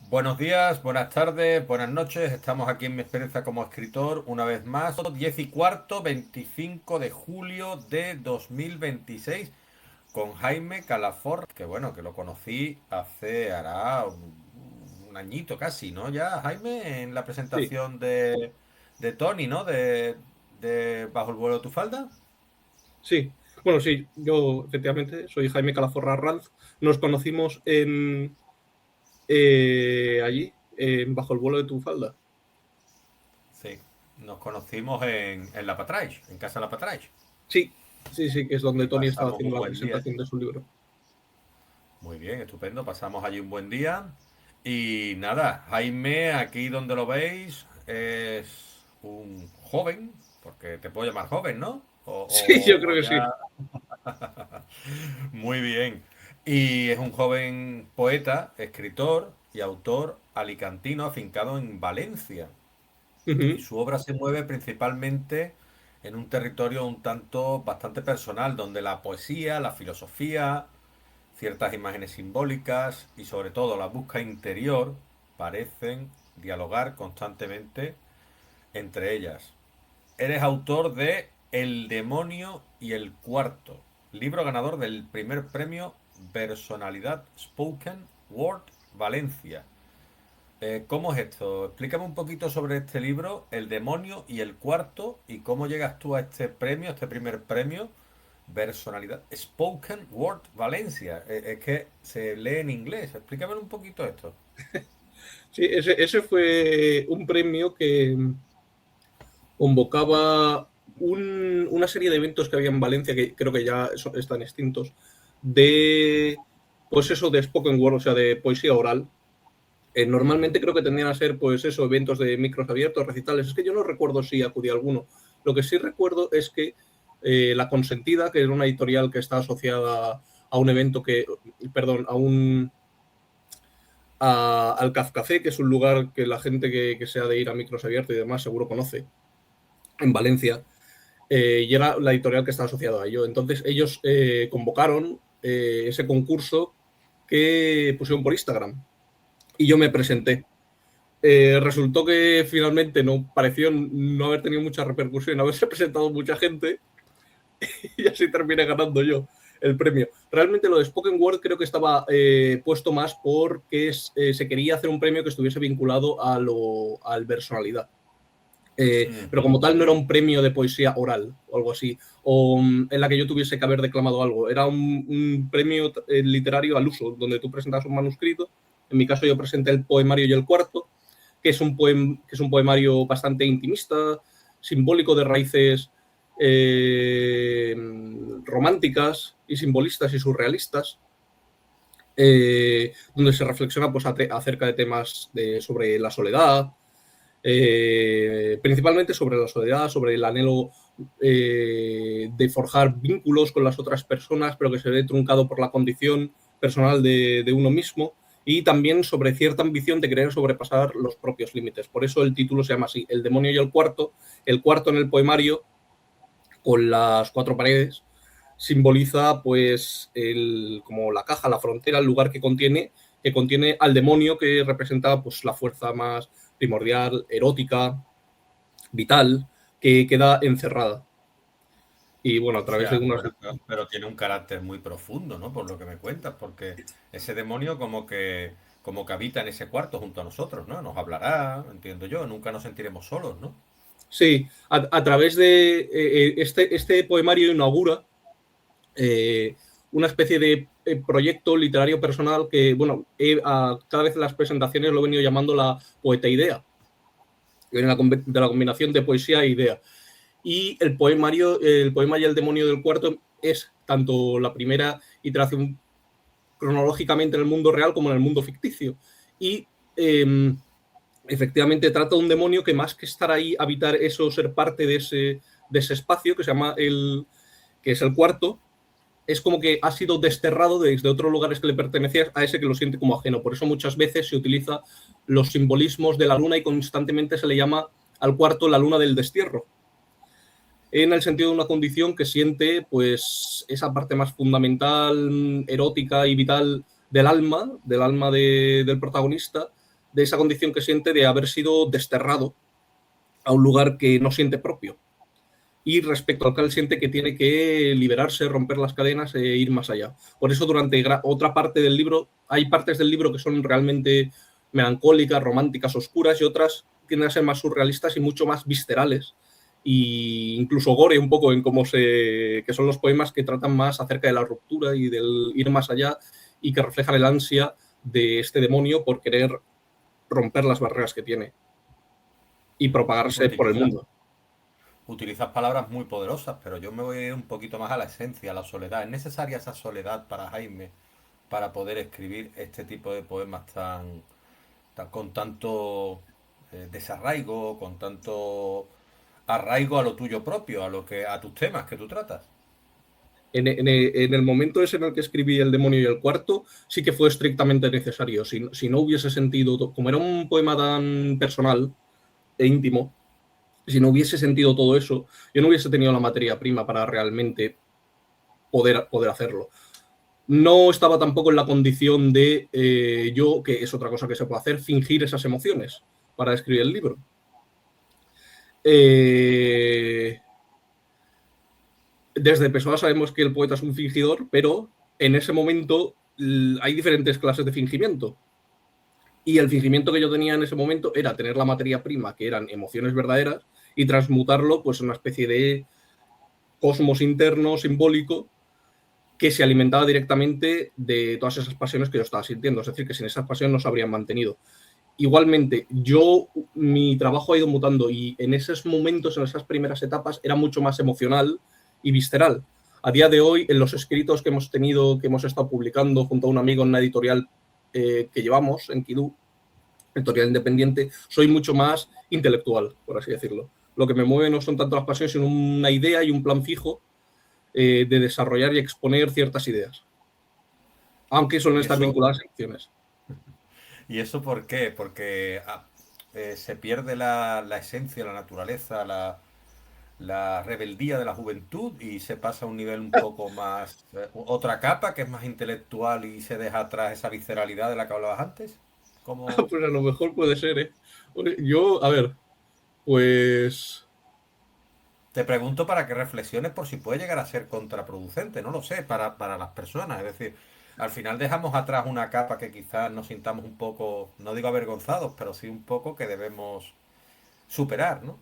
Buenos días, buenas tardes, buenas noches. Estamos aquí en mi experiencia como escritor una vez más. 10 y cuarto, 25 de julio de 2026, con Jaime Calafort, que bueno, que lo conocí hará un añito casi, ¿no? Ya, Jaime, en la Sí, presentación de Tony, ¿no? De Bajo el vuelo de tu falda. sí. Bueno, sí, yo efectivamente soy Jaime Calaforra Ranz. Nos conocimos allí, bajo el vuelo de tu falda. Sí, nos conocimos en La Patraix, en Casa La Patraix. Sí, sí, sí, que es donde Y Tony estaba pasamos haciendo un la buen día. presentación de su libro. Muy bien, estupendo. Pasamos allí un buen día. Y nada, Jaime, aquí donde lo veis, es un joven, porque te puedo llamar joven, ¿no? Sí, yo creo O que sí. ya. Muy bien. Y es un joven poeta, escritor y autor alicantino afincado en Valencia. Y Ujú. su obra se mueve principalmente en un territorio un tanto bastante personal, donde la poesía, la filosofía, ciertas imágenes simbólicas y sobre todo la búsqueda interior parecen dialogar constantemente entre ellas. Eres autor de El demonio y el cuarto, libro ganador del primer premio Personalidad Spoken Word Valencia. ¿Cómo es esto? Explícame un poquito sobre este libro, El demonio y el cuarto, y cómo llegas tú a este premio, a este primer premio, Personalidad Spoken Word Valencia. Es que se lee en inglés. Explícame un poquito esto. Sí, ese fue un premio que convocaba una serie de eventos que había en Valencia, que creo que ya están extintos, de, pues eso, de spoken word, o sea, de poesía oral. Normalmente Ujú. creo que tendrían a ser, pues eso, eventos de micros abiertos, recitales. Es que yo no recuerdo si acudí a alguno. Lo que sí recuerdo es que La Consentida, que era una editorial que está asociada a un evento perdón, al Cafcafé, que es un lugar que la gente que sea de ir a micros abiertos y demás seguro conoce, en Valencia, y era la editorial que está asociada a ello. Entonces ellos convocaron ese concurso que pusieron por Instagram y yo me presenté. Resultó que finalmente no pareció no haber tenido mucha repercusión, haberse presentado mucha gente y así terminé ganando yo el premio. Realmente lo de Spoken Word creo que estaba puesto más porque se quería hacer un premio que estuviese vinculado al personalidad. Pero Ujú. como tal no era un premio de poesía oral o algo así, o en la que yo tuviese que haber declamado algo. Era un premio literario al uso, donde tú presentas un manuscrito. En mi caso yo presenté el poemario y el cuarto, que es un poemario bastante intimista, simbólico de raíces eh, románticas y simbolistas y surrealistas, donde se reflexiona pues, acerca de temas sobre la soledad, principalmente sobre la soledad, sobre el anhelo de forjar vínculos con las otras personas, pero que se ve truncado por la condición personal de uno mismo, y también sobre cierta ambición de querer sobrepasar los propios límites. Por eso el título se llama así, El demonio y el cuarto en el poemario, con las cuatro paredes, simboliza pues como la caja, la frontera, el lugar que contiene al demonio, que representa pues la fuerza más primordial, erótica, vital, que queda encerrada. Y bueno, a O través de sea, unas... pero tiene un carácter muy profundo, ¿no? Por lo que me cuentas, porque ese demonio como que habita en ese cuarto junto a nosotros, ¿no? Nos hablará, entiendo yo, nunca nos sentiremos solos, ¿no? Sí, a través de este poemario inaugura una especie de proyecto literario personal que, bueno, cada vez en las presentaciones lo he venido llamando la poeta idea, de la combinación de poesía e idea. Y el poema y el demonio del cuarto es tanto la primera iteración cronológicamente en el mundo real como en el mundo ficticio. Y efectivamente trata de un demonio que más que estar ahí, habitar eso, ser parte de ese espacio que se llama que es el cuarto, es como que ha sido desterrado desde otros lugares que le pertenecían a ese que lo siente como ajeno. Por eso muchas veces se utiliza los simbolismos de la luna y constantemente se le llama al cuarto la luna del destierro, en el sentido de una condición que siente pues esa parte más fundamental, erótica y vital del alma del protagonista, de esa condición que siente de haber sido desterrado a un lugar que no siente propio. Y respecto al cual siente que tiene que liberarse, romper las cadenas e ir más allá. Por eso durante otra parte del libro, hay partes del libro que son realmente melancólicas, románticas, oscuras, y otras tienden a ser más surrealistas y mucho más viscerales. Y incluso gore un poco en que son los poemas que tratan más acerca de la ruptura y del ir más allá, y que reflejan el ansia de este demonio por querer romper las barreras que tiene y propagarse por el mundo. Utilizas palabras muy poderosas, pero yo me voy a ir un poquito más a la esencia, a la soledad. ¿Es necesaria esa soledad para Jaime para poder escribir este tipo de poemas con tanto desarraigo, con tanto arraigo a lo tuyo propio, a tus temas que tú tratas? En el momento ese en el que escribí El demonio y el cuarto, sí que fue estrictamente necesario. Si no hubiese sentido, como era un poema tan personal e íntimo, si no hubiese sentido todo eso, yo no hubiese tenido la materia prima para realmente poder hacerlo. No estaba tampoco en la condición de yo, que es otra cosa que se puede hacer, fingir esas emociones para escribir el libro. Desde Pessoa sabemos que el poeta es un fingidor, pero en ese momento hay diferentes clases de fingimiento. Y el fingimiento que yo tenía en ese momento era tener la materia prima, que eran emociones verdaderas, y transmutarlo pues, en una especie de cosmos interno, simbólico, que se alimentaba directamente de todas esas pasiones que yo estaba sintiendo. Es decir, que sin esas pasiones no se habrían mantenido. Igualmente, mi trabajo ha ido mutando, y en esos momentos, en esas primeras etapas, era mucho más emocional y visceral. A día de hoy, en los escritos que hemos tenido, que hemos estado publicando junto a un amigo en una editorial que llevamos, en Kidú, editorial independiente, soy mucho más intelectual, por así decirlo. Lo que me mueve no son tanto las pasiones, sino una idea y un plan fijo de desarrollar y exponer ciertas ideas, aunque suelen Y estar eso, vinculadas a emociones. ¿Y eso por qué? Porque se pierde la esencia, la naturaleza, la rebeldía de la juventud y se pasa a un nivel un poco más, otra capa que es más intelectual y se deja atrás esa visceralidad de la que hablabas antes. ¿Cómo? Pues a lo mejor puede ser, ¿eh? Yo, a ver, pues Te pregunto para que reflexiones por si puede llegar a ser contraproducente, no lo sé, para las personas. Es decir, al final dejamos atrás una capa que quizás nos sintamos un poco, no digo avergonzados, pero sí un poco que debemos superar, ¿no?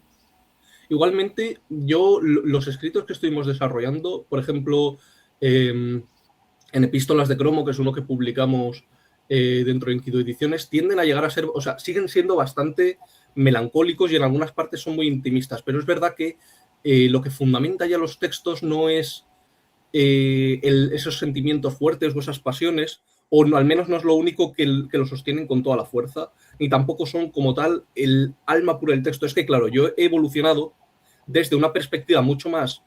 igualmente los escritos que estuvimos desarrollando, por ejemplo, en Epístolas de Cromo, que es uno que publicamos dentro de Enkidu Ediciones, tienden a llegar a ser, o sea, siguen siendo bastante melancólicos y en algunas partes son muy intimistas, pero es verdad que lo que fundamenta ya los textos no es esos sentimientos fuertes o esas pasiones, o no, al menos no es lo único que lo sostienen con toda la fuerza, ni tampoco son como tal el alma pura del texto. Es que, claro, yo he evolucionado desde una perspectiva mucho más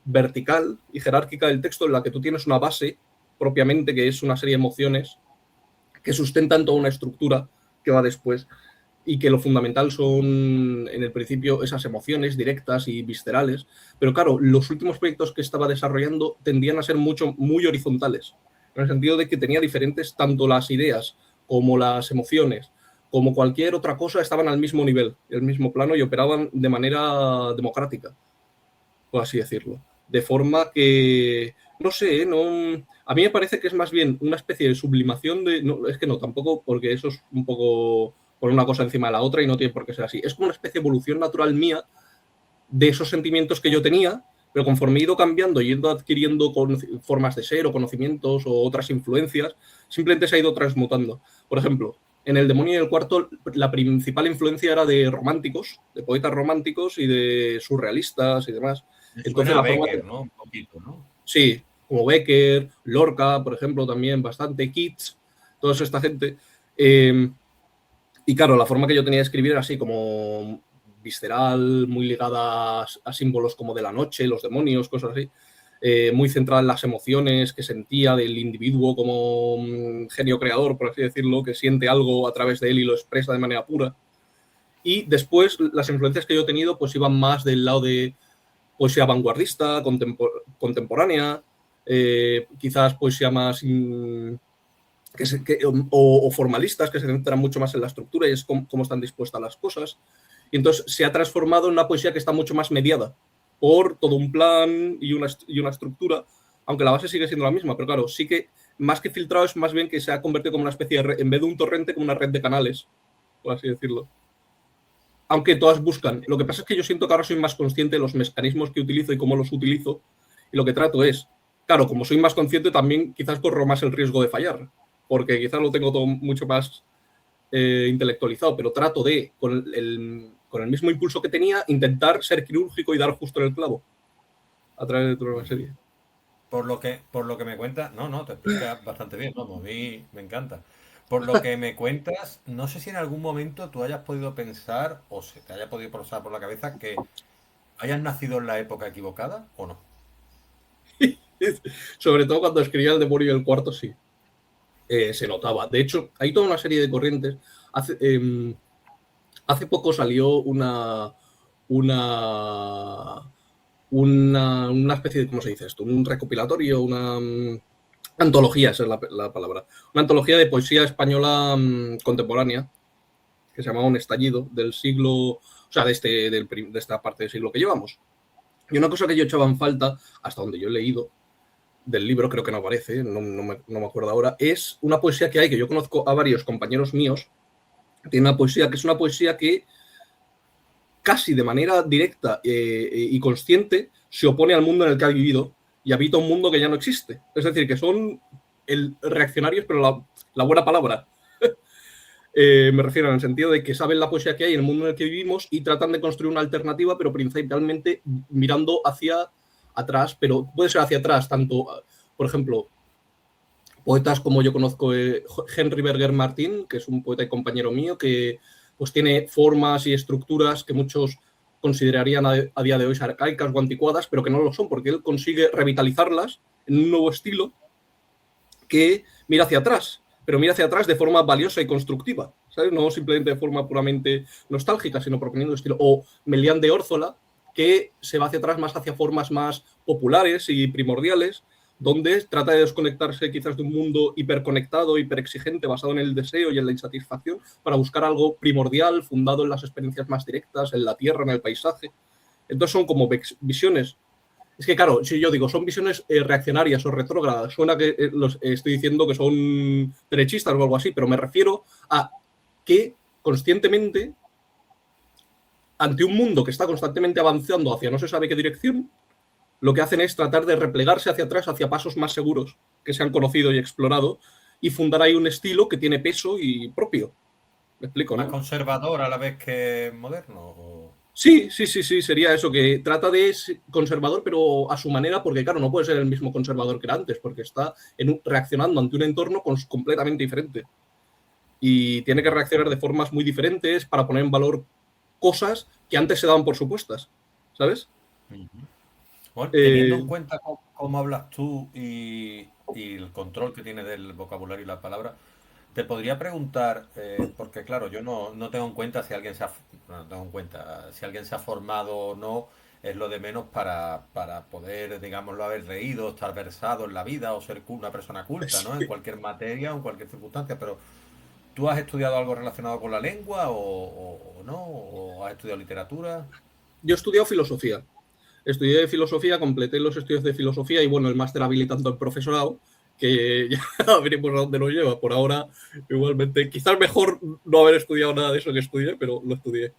vertical y jerárquica del texto, en la que tú tienes una base propiamente, que es una serie de emociones que sustentan toda una estructura que va después, y que lo fundamental son, en el principio, esas emociones directas y viscerales. Pero claro, los últimos proyectos que estaba desarrollando tendían a ser muy horizontales, en el sentido de que tenía diferentes, tanto las ideas como las emociones, como cualquier otra cosa, estaban al mismo nivel, el mismo plano, y operaban de manera democrática, por así decirlo. De forma que, no sé, a mí me parece que es más bien una especie de sublimación de... No, es que no, tampoco, porque eso es un poco poner una cosa encima de la otra y no tiene por qué ser así. Es como una especie de evolución natural mía de esos sentimientos que yo tenía, pero conforme he ido cambiando, yendo adquiriendo formas de ser o conocimientos o otras influencias, simplemente se ha ido transmutando. Por ejemplo, en El demonio y el cuarto, la principal influencia era de románticos, de poetas románticos y de surrealistas y demás. Me Entonces, suena a la forma Becker, que... ¿no? Un poquito, ¿no? Sí, como Becker, Lorca, por ejemplo, también bastante, Keats, toda esta gente. Y claro, la forma que yo tenía de escribir era así, como visceral, muy ligada a símbolos como de la noche, los demonios, cosas así. Muy centrada en las emociones que sentía del individuo como genio creador, por así decirlo, que siente algo a través de él y lo expresa de manera pura. Y después las influencias que yo he tenido pues iban más del lado de poesía vanguardista, contemporánea, quizás poesía más o formalistas que se centran mucho más en la estructura y es cómo están dispuestas las cosas. Y entonces se ha transformado en una poesía que está mucho más mediada por todo un plan y una estructura, aunque la base sigue siendo la misma, pero claro, sí que más que filtrado es más bien que se ha convertido como una especie de, en vez de un torrente, como una red de canales, por así decirlo. Aunque todas buscan. Lo que pasa es que yo siento que ahora soy más consciente de los mecanismos que utilizo y cómo los utilizo, y lo que trato es, claro, como soy más consciente, también quizás corro más el riesgo de fallar, porque quizás lo tengo todo mucho más intelectualizado, pero trato de, con el mismo impulso que tenía, intentar ser quirúrgico y dar justo en el clavo a través de toda una serie. Por lo que me cuentas, no, te explicas bastante bien, vamos, a mí me encanta. Por lo que me cuentas, no sé si en algún momento tú hayas podido pensar o se te haya podido pasar por la cabeza que hayas nacido en la época equivocada o no. Sobre todo cuando escribía El demonio y el cuarto, sí. Se notaba. De hecho, hay toda una serie de corrientes. Hace poco salió una, una especie de, ¿cómo se dice esto? Un recopilatorio, una antología, esa es la palabra. Una antología de poesía española contemporánea, que se llamaba Un estallido, del siglo, o sea, de esta parte del siglo que llevamos. Y una cosa que yo echaba en falta, hasta donde yo he leído, del libro, creo que no aparece, no me acuerdo ahora, es una poesía que hay, que yo conozco a varios compañeros míos, tiene una poesía que es una poesía que casi de manera directa y consciente se opone al mundo en el que ha vivido y habita un mundo que ya no existe. Es decir, que son reaccionarios, pero la buena palabra. Me refiero en el sentido de que saben la poesía que hay en el mundo en el que vivimos y tratan de construir una alternativa, pero principalmente mirando hacia atrás, pero puede ser hacia atrás, tanto, por ejemplo, poetas como yo conozco, Henry Berger Martín, que es un poeta y compañero mío, que pues tiene formas y estructuras que muchos considerarían a día de hoy arcaicas o anticuadas, pero que no lo son, porque él consigue revitalizarlas en un nuevo estilo que mira hacia atrás, pero mira hacia atrás de forma valiosa y constructiva, ¿sabes? No simplemente de forma puramente nostálgica, sino proponiendo estilo. O Melián de Órzola, que se va hacia atrás más hacia formas más populares y primordiales, donde trata de desconectarse quizás de un mundo hiperconectado, hiperexigente, basado en el deseo y en la insatisfacción, para buscar algo primordial, fundado en las experiencias más directas, en la tierra, en el paisaje. Entonces son como visiones. Es que, claro, si yo digo, son visiones reaccionarias o retrógradas, suena que estoy diciendo que son derechistas o algo así, pero me refiero a que conscientemente, ante un mundo que está constantemente avanzando hacia no se sabe qué dirección, lo que hacen es tratar de replegarse hacia atrás, hacia pasos más seguros que se han conocido y explorado, y fundar ahí un estilo que tiene peso y propio. ¿Me explico, ¿Más no? conservador a la vez que moderno? O... Sí, sería eso, que trata de ser conservador, pero a su manera, porque claro, no puede ser el mismo conservador que era antes, porque está reaccionando ante un entorno completamente diferente. Y tiene que reaccionar de formas muy diferentes para poner en valor cosas que antes se daban por supuestas, ¿sabes? Bueno, teniendo Eh, en cuenta cómo hablas tú y el control que tienes del vocabulario y la palabra, te podría preguntar, porque claro, yo no tengo en cuenta si alguien no tengo en cuenta si alguien se ha formado o no, es lo de menos para poder, digámoslo, haber leído, estar versado en la vida o ser una persona culta, ¿no? En cualquier materia o en cualquier circunstancia, pero ¿tú has estudiado algo relacionado con la lengua o no? ¿O has estudiado literatura? yo he estudiado filosofía. Estudié filosofía, completé los estudios de filosofía y bueno, el máster habilitando el profesorado, que ya veremos a dónde lo lleva. Por ahora, igualmente, quizás mejor no haber estudiado nada de eso que estudié, pero lo estudié.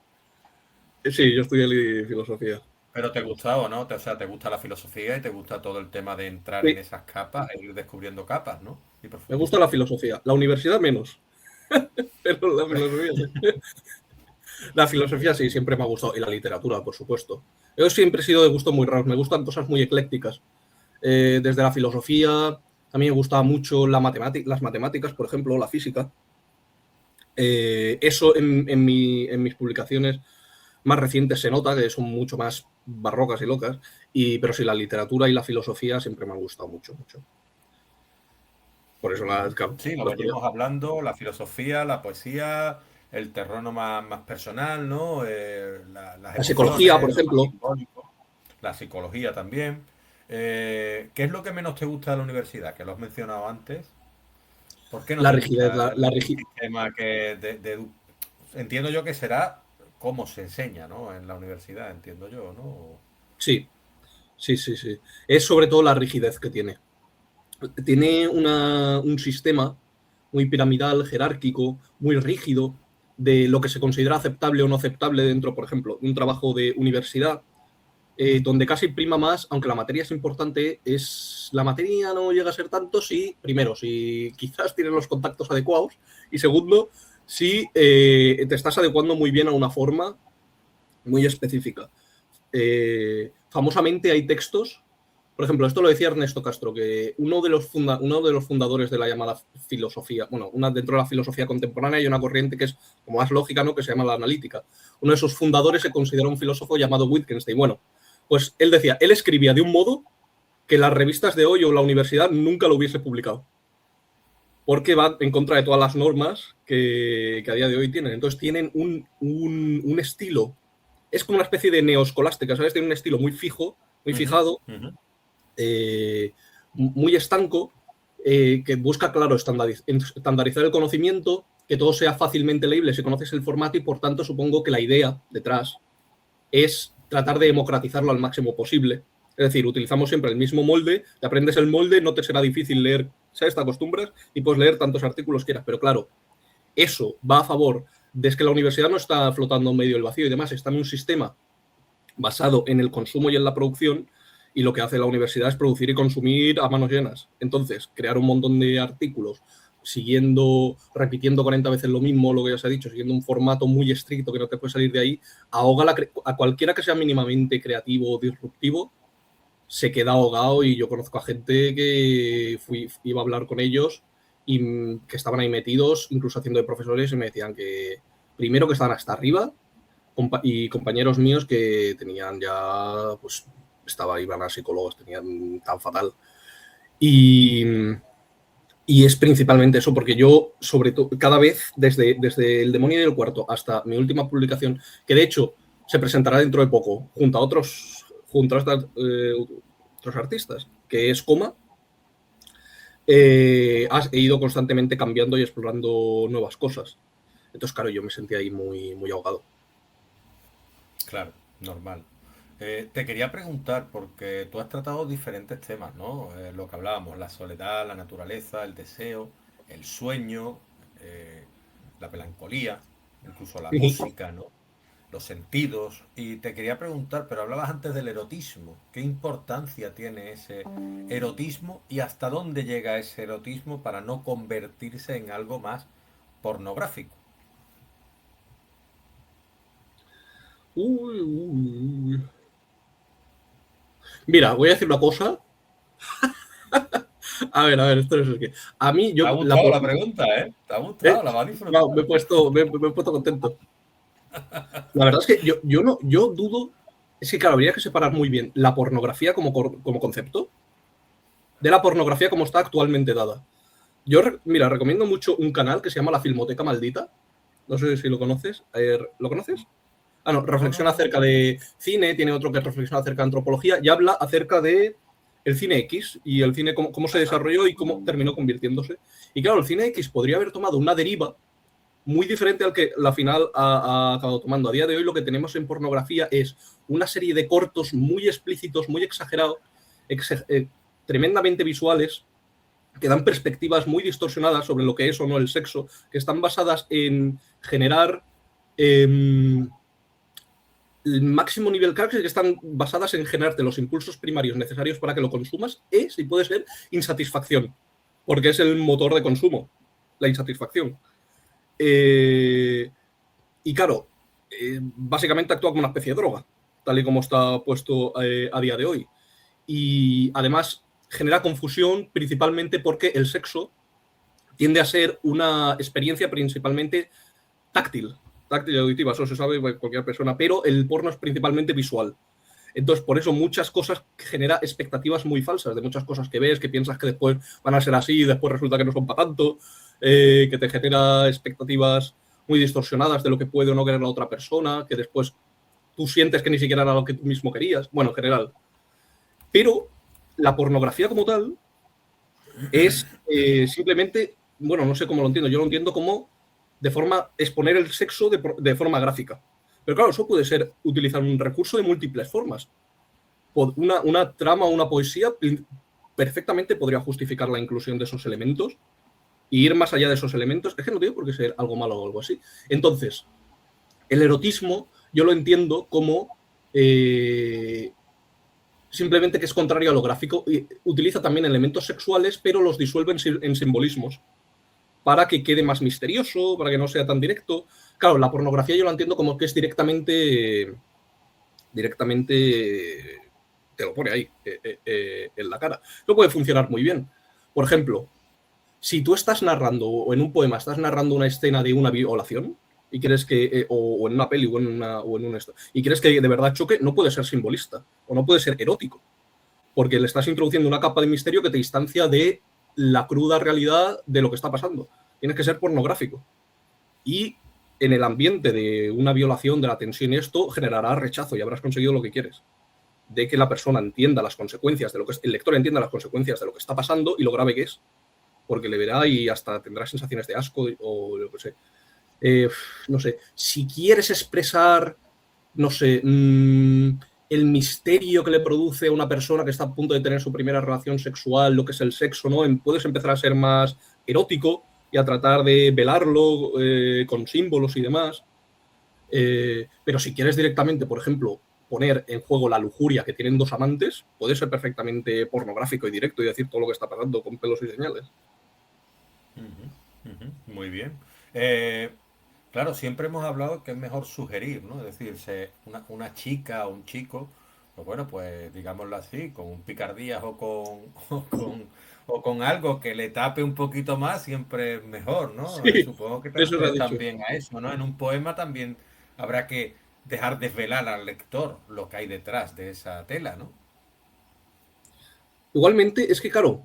Sí, yo estudié filosofía. Pero te gusta o no, o sea, te gusta la filosofía y te gusta todo el tema de entrar en Sí, esas capas e ir descubriendo capas, ¿no? Y me gusta la profundizando. filosofía. La universidad menos, pero la filosofía sí. La filosofía sí, siempre me ha gustado. Y la literatura, por supuesto. Yo siempre he sido de gusto muy raros. Me gustan cosas muy eclécticas. Desde la filosofía, a mí me gustaba mucho las matemáticas, por ejemplo, la física. Eso en mis publicaciones más recientes se nota, que son mucho más barrocas y locas, pero sí, la literatura y la filosofía siempre me han gustado mucho, mucho. Por eso Ujú. claro, Sí, lo lo estudié. venimos hablando, la filosofía, la poesía, el terreno más personal, ¿no? Las La psicología, por emociones, lo más ejemplo, simbólico, la psicología también. ¿Qué es lo que menos te gusta de la universidad? Que lo has mencionado antes. ¿Por qué no La te rigidez, gusta la el rigidez. sistema que entiendo yo que será cómo se enseña, ¿no? En la universidad, entiendo yo, ¿no? Sí, sí, sí, sí. Es sobre todo la rigidez que tiene. Tiene un sistema muy piramidal, jerárquico, muy rígido, de lo que se considera aceptable o no aceptable dentro, por ejemplo, de un trabajo de universidad, donde casi prima más, aunque la materia es importante, es la materia no llega a ser tanto si, primero, si quizás tienes los contactos adecuados, y segundo, si te estás adecuando muy bien a una forma muy específica. Famosamente hay textos, por ejemplo, esto lo decía Ernesto Castro, que uno de los fundadores de la llamada filosofía, bueno, dentro de la filosofía contemporánea hay una corriente que es como más lógica, ¿no? Que se llama la analítica. Uno de sus fundadores se considera un filósofo llamado Wittgenstein. Bueno, pues él decía, él escribía de un modo que las revistas de hoy o la universidad nunca lo hubiese publicado, porque va en contra de todas las normas que a día de hoy tienen. Entonces tienen un estilo, es como una especie de neoescolástica, ¿sabes? Tienen un estilo muy fijo, muy Ujú, fijado, ujú. muy estanco, que busca, claro, estandarizar el conocimiento, que todo sea fácilmente leíble si conoces el formato y, por tanto, supongo que la idea detrás es tratar de democratizarlo al máximo posible. Es decir, utilizamos siempre el mismo molde, te aprendes el molde, no te será difícil leer, ¿sabes? Te acostumbras y puedes leer tantos artículos quieras. Pero claro, eso va a favor de que la universidad no está flotando en medio del vacío y demás, está en un sistema basado en el consumo y en la producción, y lo que hace la universidad es producir y consumir a manos llenas. Entonces, crear un montón de artículos repitiendo 40 veces lo mismo, lo que ya se ha dicho, siguiendo un formato muy estricto que no te puede salir de ahí, ahoga a cualquiera que sea mínimamente creativo o disruptivo, se queda ahogado. Y yo conozco a gente que iba a hablar con ellos y que estaban ahí metidos, incluso haciendo de profesores, y me decían que primero que estaban hasta arriba, y compañeros míos que tenían ya, pues, iban a psicólogos, tenían tan fatal. Y, y es principalmente eso, porque yo, sobre todo, cada vez, desde El demonio del cuarto hasta mi última publicación, que de hecho se presentará dentro de poco, junto a otros artistas, que es Coma, he ido constantemente cambiando y explorando nuevas cosas. Entonces, claro, yo me sentía ahí muy, muy ahogado. Claro, normal. Te quería preguntar, porque tú has tratado diferentes temas, ¿no? Lo que hablábamos, la soledad, la naturaleza, el deseo, el sueño, eh, la melancolía, incluso la música, ¿no? Los sentidos. Y te quería preguntar, pero hablabas antes del erotismo. ¿Qué importancia tiene ese erotismo y hasta dónde llega ese erotismo para no convertirse en algo más pornográfico? Uy, uy, uy. Mira, voy a decir una cosa. A ver, esto es que. A mí, ¿Te ha yo. gustado la pregunta, eh? ¿Te ha ¿Eh? gustado? ¿La vas a No, disfrutar? me he puesto contento. La verdad es que yo no, yo dudo. Es que, claro, habría que separar muy bien la pornografía como concepto de la pornografía como está actualmente dada. Mira, recomiendo mucho un canal que se llama La Filmoteca Maldita. No sé si lo conoces. ¿Lo conoces? Ah, no, No, no, reflexiona no. acerca de cine, tiene otro que reflexiona acerca de antropología y habla acerca de el cine X y el cine, cómo se Ajá. desarrolló y cómo terminó convirtiéndose. Y claro, el cine X podría haber tomado una deriva muy diferente al que la final ha acabado tomando. A día de hoy lo que tenemos en pornografía es una serie de cortos muy explícitos, muy exagerados, tremendamente visuales, que dan perspectivas muy distorsionadas sobre lo que es o no el sexo, que están basadas en generar el máximo nivel, claro, que están basadas en generarte los impulsos primarios necesarios para que lo consumas, y puede ser insatisfacción, porque es el motor de consumo, la insatisfacción. Eh, y claro, básicamente actúa como una especie de droga, tal y como está puesto a día de hoy. Y además genera confusión principalmente porque el sexo tiende a ser una experiencia principalmente táctil, táctil y auditiva, eso se sabe cualquier persona, pero el porno es principalmente visual. Entonces, por eso muchas cosas genera expectativas muy falsas, de muchas cosas que ves, que piensas que después van a ser así y después resulta que no son para tanto, que te genera expectativas muy distorsionadas de lo que puede o no querer la otra persona, que después tú sientes que ni siquiera era lo que tú mismo querías, bueno, en general. Pero la pornografía como tal es simplemente bueno, no sé cómo lo entiendo, yo lo entiendo como de forma exponer el sexo de forma gráfica. Pero claro, eso puede ser utilizar un recurso de múltiples formas. Una trama o una poesía perfectamente podría justificar la inclusión de esos elementos y ir más allá de esos elementos. Es que no tiene por qué ser algo malo o algo así. Entonces, el erotismo yo lo entiendo como simplemente que es contrario a lo gráfico y utiliza también elementos sexuales, pero los disuelve en simbolismos para que quede más misterioso, para que no sea tan directo. Claro, la pornografía yo la entiendo como que es directamente te lo pone ahí, en la cara. Eso puede funcionar muy bien. Por ejemplo, si tú estás narrando, o en un poema estás narrando una escena de una violación, y quieres que, o en una peli, o en un esto, y quieres que de verdad choque, no puede ser simbolista, o no puede ser erótico, porque le estás introduciendo una capa de misterio que te distancia de la cruda realidad de lo que está pasando. Tienes que ser pornográfico. Y en el ambiente de una violación, de la tensión y esto, generará rechazo y habrás conseguido lo que quieres. De que la persona entienda las consecuencias de lo que es, el lector entienda las consecuencias de lo que está pasando y lo grave que es. Porque le verá y hasta tendrá sensaciones de asco o lo que sé. No sé, si quieres expresar, no sé, el misterio que le produce a una persona que está a punto de tener su primera relación sexual, lo que es el sexo, ¿no? Puedes empezar a ser más erótico y a tratar de velarlo con símbolos y demás. Pero si quieres directamente, por ejemplo, poner en juego la lujuria que tienen dos amantes, puede ser perfectamente pornográfico y directo y decir todo lo que está pasando con pelos y señales. Ujú, ujú, muy bien. Claro, siempre hemos hablado que es mejor sugerir, ¿no? Es decir, una chica o un chico, pues bueno, pues digámoslo así, con un picardías o con, o con algo que le tape un poquito más, siempre es mejor, ¿no? Sí, Supongo que te eso se ha refieres dicho. también a eso, ¿no? En un poema también habrá que dejar desvelar al lector lo que hay detrás de esa tela, ¿no? Igualmente, es que claro,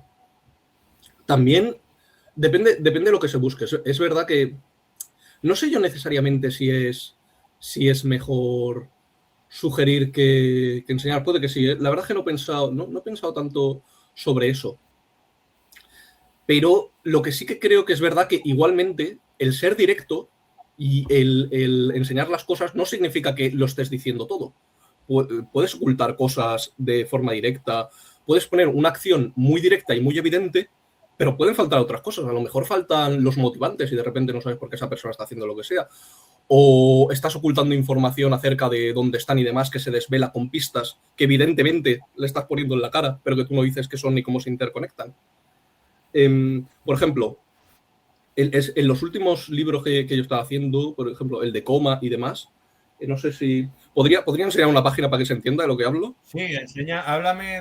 también depende de lo que se busque. Es verdad que no sé yo necesariamente si es mejor sugerir que enseñar. Puede que sí. La verdad es que no he pensado tanto sobre eso. Pero lo que sí que creo que es verdad que igualmente el ser directo y el enseñar las cosas no significa que lo estés diciendo todo. Puedes ocultar cosas de forma directa, puedes poner una acción muy directa y muy evidente, pero pueden faltar otras cosas. A lo mejor faltan los motivantes y de repente no sabes por qué esa persona está haciendo lo que sea. O estás ocultando información acerca de dónde están y demás que se desvela con pistas que evidentemente le estás poniendo en la cara, pero que tú no dices qué son ni cómo se interconectan. Por ejemplo, en los últimos libros que yo estaba haciendo, por ejemplo, el de coma y demás, no sé si podría enseñar una página para que se entienda de lo que hablo. Sí, háblanos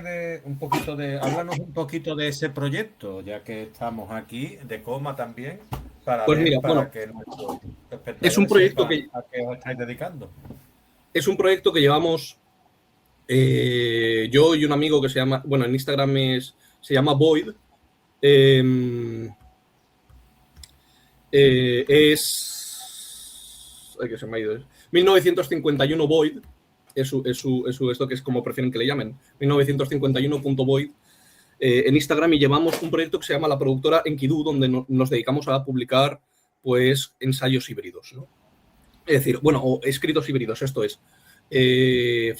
un poquito de ese proyecto, ya que estamos aquí, de Coma también, para Pues ver, mira, para bueno, que nuestros es un espectadores proyecto sepan que, a qué os estáis dedicando. es un proyecto que llevamos yo y un amigo que se llama, bueno, en Instagram se llama Void. eh, Ay, que se me ha ido. 1951 Void. Esto que es como prefieren que le llamen. 1951.void. En Instagram y llevamos un proyecto que se llama La Productora Enkidu, donde nos dedicamos a publicar pues ensayos híbridos, ¿no? Es decir, bueno, o escritos híbridos, esto es. eh,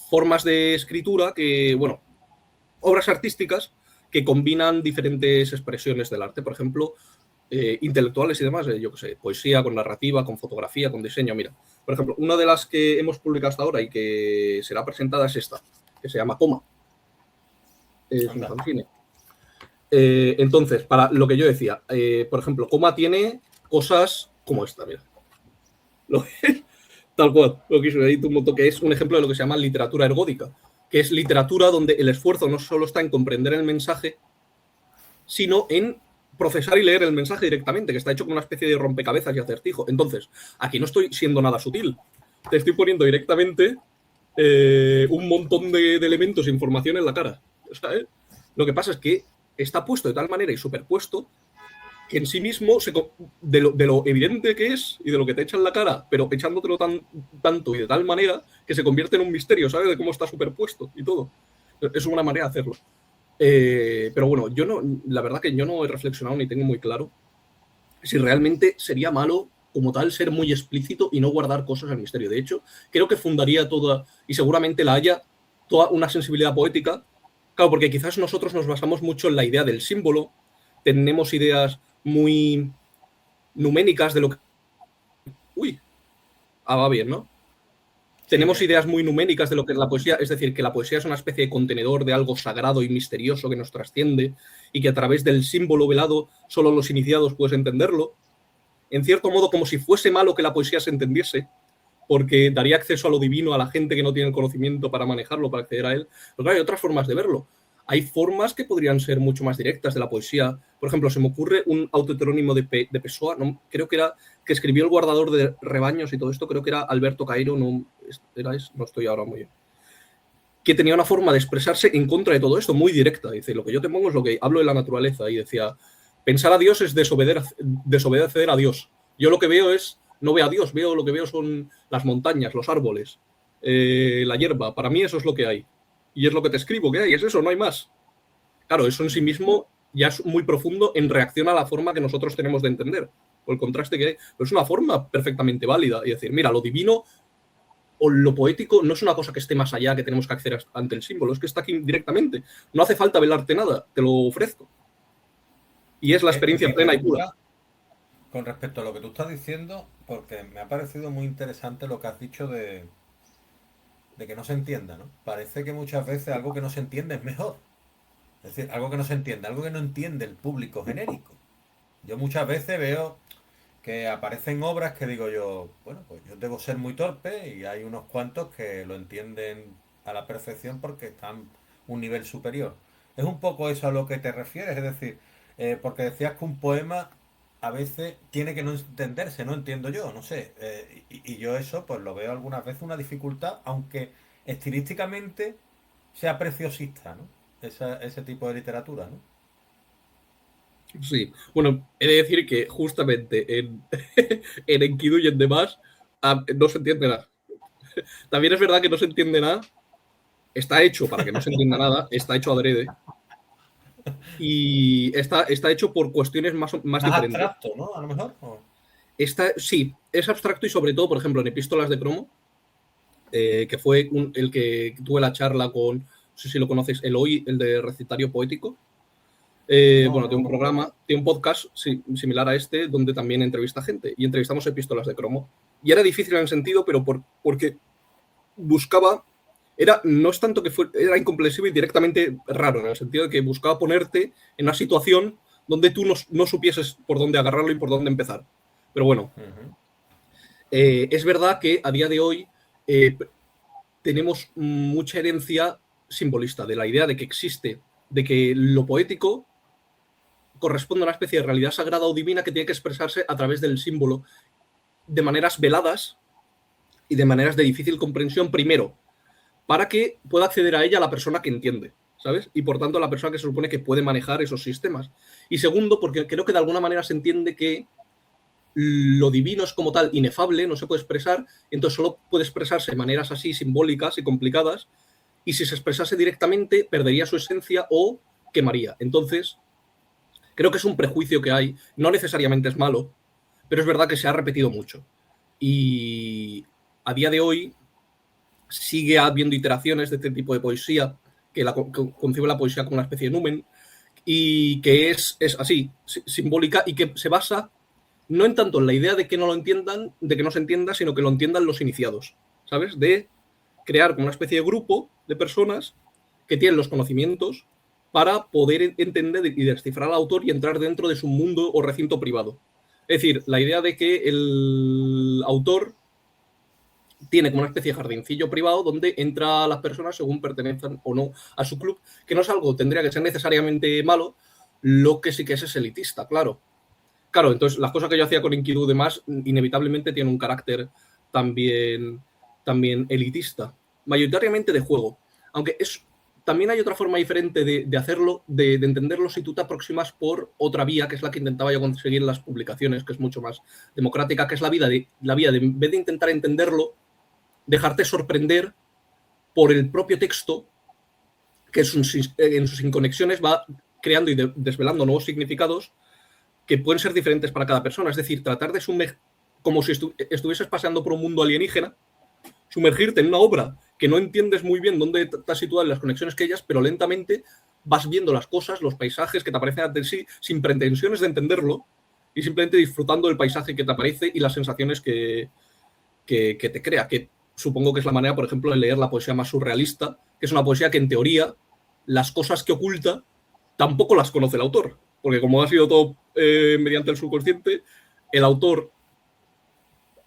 Formas de escritura que, bueno, obras artísticas que combinan diferentes expresiones del arte. Por ejemplo, intelectuales y demás, yo qué sé, poesía, con narrativa, con fotografía, con diseño. Mira, por ejemplo, una de las que hemos publicado hasta ahora y que será presentada es esta, que se llama Coma. Es un Anda. fanzine. Entonces, para lo que yo decía, por ejemplo, Coma tiene cosas como esta, mira. Lo, tal cual, lo que hice ahí un montón, que es un ejemplo de lo que se llama literatura ergódica, que es literatura donde el esfuerzo no solo está en comprender el mensaje, sino en procesar y leer el mensaje directamente, que está hecho como una especie de rompecabezas y acertijo. Entonces, aquí no estoy siendo nada sutil. Te estoy poniendo directamente un montón de elementos e información en la cara. ¿Sabes? Lo que pasa es que está puesto de tal manera y superpuesto que en sí mismo, de lo evidente que es y de lo que te echa en la cara, pero echándotelo tanto y de tal manera que se convierte en un misterio, ¿sabes? De cómo está superpuesto y todo. Es una manera de hacerlo. Pero bueno, la verdad que yo no he reflexionado ni tengo muy claro. si realmente sería malo como tal ser muy explícito y no guardar cosas al misterio. De hecho, creo que fundaría toda, y seguramente la haya, toda una sensibilidad poética. Claro, porque quizás nosotros nos basamos mucho en la idea del símbolo, tenemos ideas muy numénicas de lo que... Uy, va bien, ¿no? Sí, Tenemos que ideas muy numénicas de lo que es la poesía, es decir, que la poesía es una especie de contenedor de algo sagrado y misterioso que nos trasciende y que a través del símbolo velado solo los iniciados pueden entenderlo. En cierto modo, como si fuese malo que la poesía se entendiese, porque daría acceso a lo divino a la gente que no tiene el conocimiento para manejarlo, para acceder a él. Pero claro, hay otras formas de verlo. Hay formas que podrían ser mucho más directas de la poesía. Por ejemplo, se me ocurre un autoheterónimo de Pessoa, ¿no? Creo que era que escribió El guardador de rebaños y todo esto, creo que era Alberto Cairo, no estoy ahora muy bien. Que tenía una forma de expresarse en contra de todo esto, muy directa. Dice, lo que yo te pongo es lo que hablo de la naturaleza. Y decía, pensar a Dios es desobedecer a Dios. Yo lo que veo es, no veo a Dios, lo que veo son las montañas, los árboles, la hierba. Para mí eso es lo que hay. Y es lo que te escribo, que hay, es eso, no hay más. Claro, eso en sí mismo ya es muy profundo en reacción a la forma que nosotros tenemos de entender, o el contraste que hay. Pero es una forma perfectamente válida. Y decir, mira, lo divino o lo poético no es una cosa que esté más allá, que tenemos que acceder ante el símbolo, es que está aquí directamente. No hace falta velarte nada, te lo ofrezco. Y es la experiencia me plena y pura. pregunta con respecto a lo que tú estás diciendo, porque me ha parecido muy interesante lo que has dicho de que no se entienda, ¿no? Parece que muchas veces algo que no se entiende es mejor. Es decir, algo que no se entiende, algo que no entiende el público genérico. Yo muchas veces veo que aparecen obras que digo yo, bueno, pues yo debo ser muy torpe y hay unos cuantos que lo entienden a la perfección porque están un nivel superior. Es un poco eso a lo que te refieres, es decir, porque decías que un poema a veces tiene que no entenderse, no entiendo yo, no sé. Y yo eso pues lo veo algunas veces una dificultad, aunque estilísticamente sea preciosista, ¿no? Ese tipo de literatura, ¿no? Sí. Bueno, he de decir que justamente en Enkidu y en demás no se entiende nada. También es verdad que no se entiende nada. Está hecho para que no se entienda nada. Está hecho adrede. Y está hecho por cuestiones más Más diferentes. abstracto, ¿no? A lo mejor. Sí, es abstracto y sobre todo, por ejemplo, en Epístolas de Cromo, que fue el que tuve la charla con, no sé si lo conoces, Eloy, el de Recitario Poético. No, Bueno, no lo tiene un conozco. programa, tiene un podcast similar a este, donde también entrevista gente. Y entrevistamos Epístolas de Cromo. Y era difícil en el sentido, pero porque buscaba. No es tanto que era incomprensible y directamente raro, en el sentido de que buscaba ponerte en una situación donde tú no supieses por dónde agarrarlo y por dónde empezar. Pero bueno, Ujú. es verdad que a día de hoy tenemos mucha herencia simbolista de la idea de que existe, de que lo poético corresponde a una especie de realidad sagrada o divina que tiene que expresarse a través del símbolo de maneras veladas y de maneras de difícil comprensión, primero, para que pueda acceder a ella la persona que entiende, ¿sabes? Y por tanto la persona que se supone que puede manejar esos sistemas. Y segundo, porque creo que de alguna manera se entiende que lo divino es como tal inefable, no se puede expresar, entonces solo puede expresarse de maneras así simbólicas y complicadas, y si se expresase directamente perdería su esencia o quemaría. Entonces, creo que es un prejuicio que hay, no necesariamente es malo, pero es verdad que se ha repetido mucho. Y a día de hoy sigue habiendo iteraciones de este tipo de poesía, que concibe la poesía como una especie de numen, y que es así, simbólica, y que se basa no en tanto en la idea de que no lo entiendan, de que no se entienda, sino que lo entiendan los iniciados, ¿sabes? De crear como una especie de grupo de personas que tienen los conocimientos para poder entender y descifrar al autor y entrar dentro de su mundo o recinto privado. Es decir, la idea de que el autor tiene como una especie de jardincillo privado donde entra las personas según pertenezcan o no a su club, que no es algo, tendría que ser necesariamente malo, lo que sí que es elitista, claro. Claro, entonces las cosas que yo hacía con Enkidu y demás, inevitablemente tienen un carácter también, también elitista, mayoritariamente de juego. Aunque también hay otra forma diferente de hacerlo, de entenderlo si tú te aproximas por otra vía, que es la que intentaba yo conseguir en las publicaciones, que es mucho más democrática, que es la vía de en vez de intentar entenderlo, dejarte sorprender por el propio texto, que en sus inconexiones va creando y desvelando nuevos significados que pueden ser diferentes para cada persona. Es decir, tratar de como si estuvieses paseando por un mundo alienígena, sumergirte en una obra que no entiendes muy bien dónde estás situado en las conexiones que ellas, pero lentamente vas viendo las cosas, los paisajes que te aparecen ante sí, sin pretensiones de entenderlo, y simplemente disfrutando del paisaje que te aparece y las sensaciones que te crea, que supongo que es la manera, por ejemplo, de leer la poesía más surrealista, que es una poesía que en teoría las cosas que oculta tampoco las conoce el autor, porque como ha sido todo mediante el subconsciente, el autor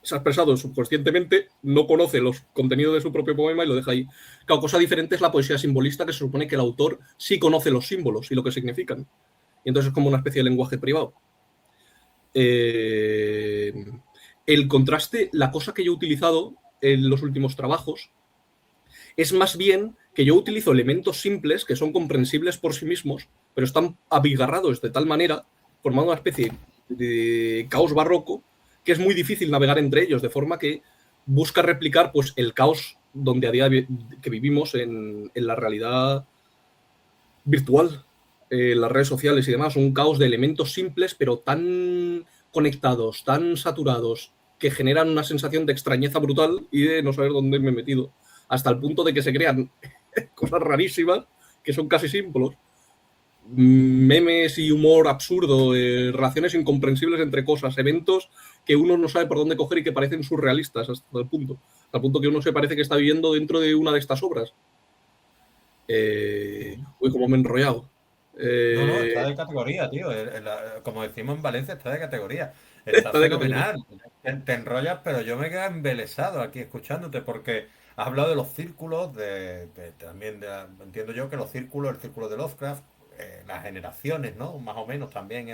se ha expresado subconscientemente, no conoce los contenidos de su propio poema y lo deja ahí. Claro, cosa diferente es la poesía simbolista, que se supone que el autor sí conoce los símbolos y lo que significan. Y entonces es como una especie de lenguaje privado. El contraste, la cosa que yo he utilizado en los últimos trabajos, es más bien que yo utilizo elementos simples que son comprensibles por sí mismos, pero están abigarrados de tal manera, formando una especie de caos barroco, que es muy difícil navegar entre ellos, de forma que busca replicar pues, el caos donde a día que vivimos en la realidad virtual, las redes sociales y demás, un caos de elementos simples, pero tan conectados, tan saturados, que generan una sensación de extrañeza brutal y de no saber dónde me he metido, hasta el punto de que se crean cosas rarísimas que son casi símbolos, memes y humor absurdo, relaciones incomprensibles entre cosas, eventos que uno no sabe por dónde coger y que parecen surrealistas hasta el punto que uno se parece que está viviendo dentro de una de estas obras. Uy, cómo me he enrollado. No, no, está Eh, de categoría, tío. Como decimos en Valencia, está de categoría. Está está de categoría. fenomenal. Te enrollas, pero yo me quedo embelesado aquí escuchándote porque has hablado de los círculos, también entiendo yo que los círculos, el círculo de Lovecraft, las generaciones, ¿no? Más o menos también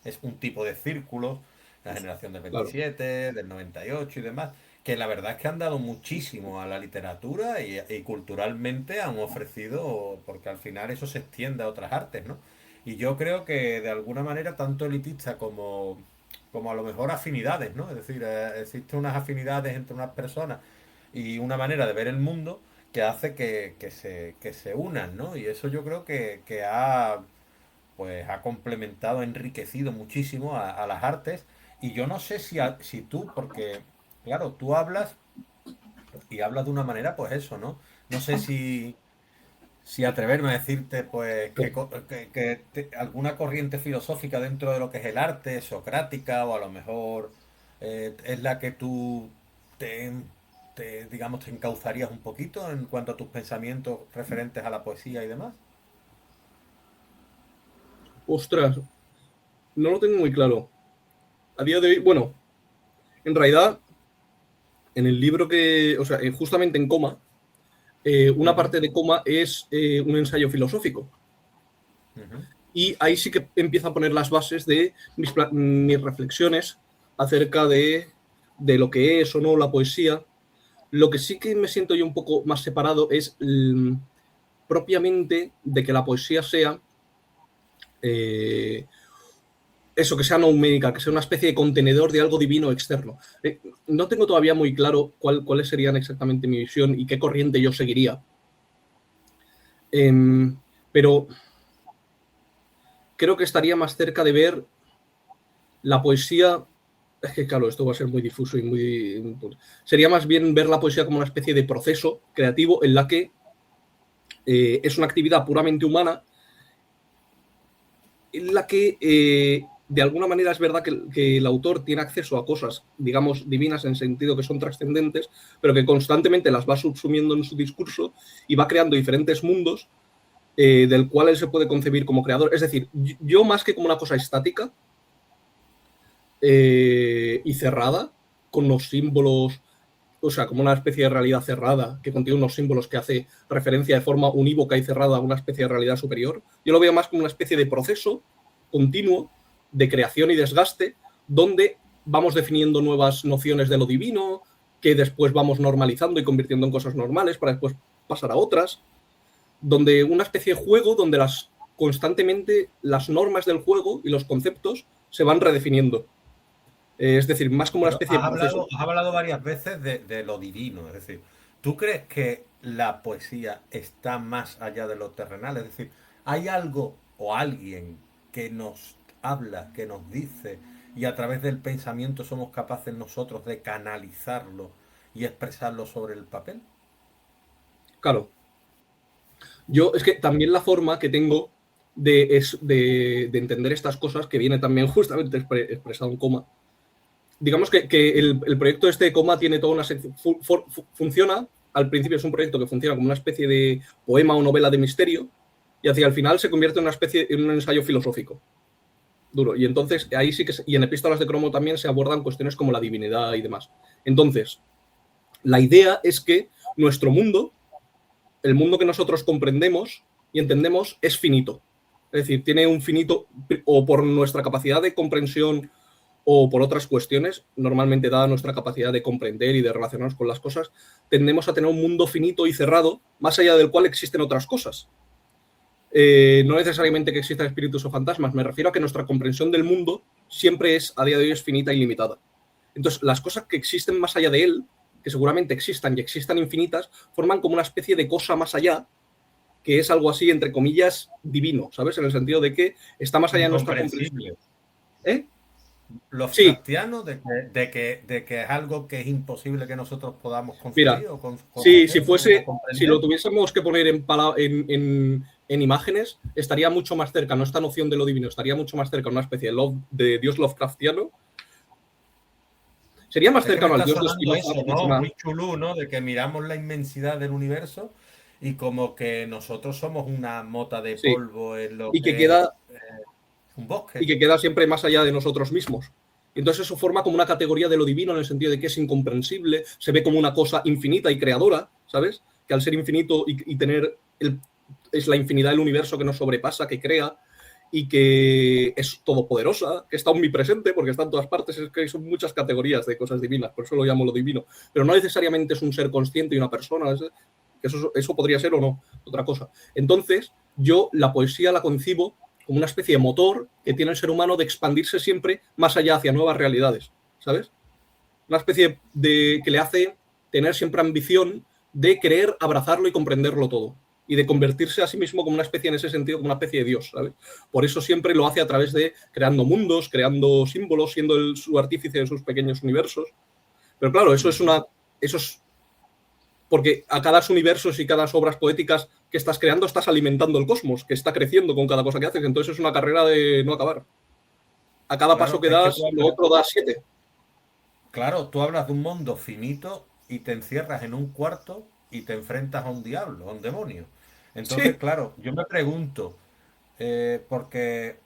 es un tipo de círculo, la generación del Claro. 27, del 98 y demás, que la verdad es que han dado muchísimo a la literatura y culturalmente han ofrecido, porque al final eso se extiende a otras artes, ¿no? Y yo creo que de alguna manera, tanto elitista como a lo mejor afinidades, ¿no? Es decir, existen unas afinidades entre unas personas y una manera de ver el mundo que hace que se unan, ¿no? Y eso yo creo que pues, ha complementado, enriquecido muchísimo a las artes. Y yo no sé si tú, porque, claro, tú hablas y hablas de una manera, pues eso, ¿no? No sé si atreverme a decirte, pues, alguna corriente filosófica dentro de lo que es el arte, socrática, o a lo mejor es la que tú te, digamos, te encauzarías un poquito en cuanto a tus pensamientos referentes a la poesía y demás. Ostras, no lo tengo muy claro. A día de hoy, bueno, en realidad, en el libro que, o sea, justamente en Coma, una Ujú, parte de Coma es un ensayo filosófico. ujú. Y ahí sí que empiezo a poner las bases de mis reflexiones acerca de lo que es o no la poesía. Lo que sí que me siento yo un poco más separado es propiamente de que la poesía sea eh, eso, que sea numérica, que sea una especie de contenedor de algo divino externo. No tengo todavía muy claro cuáles serían exactamente mi visión y qué corriente yo seguiría. Pero creo que estaría más cerca de ver la poesía. Es que, claro, esto va a ser muy difuso y muy. Sería más bien ver la poesía como una especie de proceso creativo en la que es una actividad puramente humana, en la que de alguna manera es verdad que el autor tiene acceso a cosas, digamos, divinas en sentido que son trascendentes, pero que constantemente las va subsumiendo en su discurso y va creando diferentes mundos del cual él se puede concebir como creador. Es decir, yo más que como una cosa estática y cerrada, con los símbolos, o sea, como una especie de realidad cerrada que contiene unos símbolos que hace referencia de forma unívoca y cerrada a una especie de realidad superior. Yo lo veo más como una especie de proceso continuo de creación y desgaste donde vamos definiendo nuevas nociones de lo divino que después vamos normalizando y convirtiendo en cosas normales para después pasar a otras, donde una especie de juego donde constantemente las normas del juego y los conceptos se van redefiniendo. Es decir, más como una Pero especie has de proceso. hablado, has hablado varias veces de lo divino, es decir, ¿tú crees que la poesía está más allá de lo terrenal? Es decir, ¿hay algo o alguien que nos habla, que nos dice, y a través del pensamiento somos capaces nosotros de canalizarlo y expresarlo sobre el papel. Claro. Yo es que también la forma que tengo de entender estas cosas, que viene también justamente expresado en coma. Digamos que el proyecto este de coma tiene toda una sección. Funciona, al principio es un proyecto que funciona como una especie de poema o novela de misterio, y hacia el final se convierte en una especie en un ensayo filosófico duro. Y entonces ahí sí que, y en Epístolas de Cromo también se abordan cuestiones como la divinidad y demás. Entonces, la idea es que nuestro mundo, el mundo que nosotros comprendemos y entendemos, es finito. Es decir, tiene un finito, o por nuestra capacidad de comprensión o por otras cuestiones, normalmente dada nuestra capacidad de comprender y de relacionarnos con las cosas, tendemos a tener un mundo finito y cerrado, más allá del cual existen otras cosas. No necesariamente que existan espíritus o fantasmas, me refiero a que nuestra comprensión del mundo siempre es, a día de hoy, es finita y limitada. Entonces, las cosas que existen más allá de él, que seguramente existan y existan infinitas, forman como una especie de cosa más allá, que es algo así, entre comillas, divino, ¿sabes? En el sentido de que está más allá de nuestra comprensión. Incomprensible. ¿Eh? Sí, Lovecraftiano de que es algo que es imposible que nosotros podamos mira, concebir o sí, si conocer o fuese, si lo comprender. tuviésemos que poner en imágenes, estaría mucho más cerca, no esta noción de lo divino, estaría mucho más cerca a una especie de dios Lovecraftiano. Sería más Es que me cercano al está dios de sonando Spinoza, eso, mucho ¿no? más. Muy chulú, ¿no? De que miramos la inmensidad del universo y como que nosotros somos una mota de Sí, polvo en lo y que que es queda, un y bosque. que queda siempre más allá de nosotros mismos. Y entonces eso forma como una categoría de lo divino en el sentido de que es incomprensible, se ve como una cosa infinita y creadora, ¿sabes? Que al ser infinito y tener es la infinidad del universo que nos sobrepasa, que crea y que es todopoderosa, que está omnipresente porque está en todas partes, es que son muchas categorías de cosas divinas, por eso lo llamo lo divino. Pero no necesariamente es un ser consciente y una persona, que eso podría ser o no, otra cosa. Entonces, yo la poesía la concibo como una especie de motor que tiene el ser humano de expandirse siempre más allá hacia nuevas realidades, ¿sabes? Una especie de que le hace tener siempre ambición de querer abrazarlo y comprenderlo todo y de convertirse a sí mismo como una especie, en ese sentido, como una especie de Dios, ¿sabes? Por eso siempre lo hace a través de creando mundos, creando símbolos, siendo su artífice de sus pequeños universos. Pero claro, eso es porque a cada universos y cada obras poéticas que estás creando estás alimentando el cosmos, que está creciendo con cada cosa que haces. Entonces es una carrera de no acabar. A cada paso Claro, que es que das, tú lo hablas, otro da 7. claro, tú hablas de un mundo finito y te encierras en un cuarto y te enfrentas a un diablo, a un demonio. Entonces, Sí. claro, yo me pregunto, porque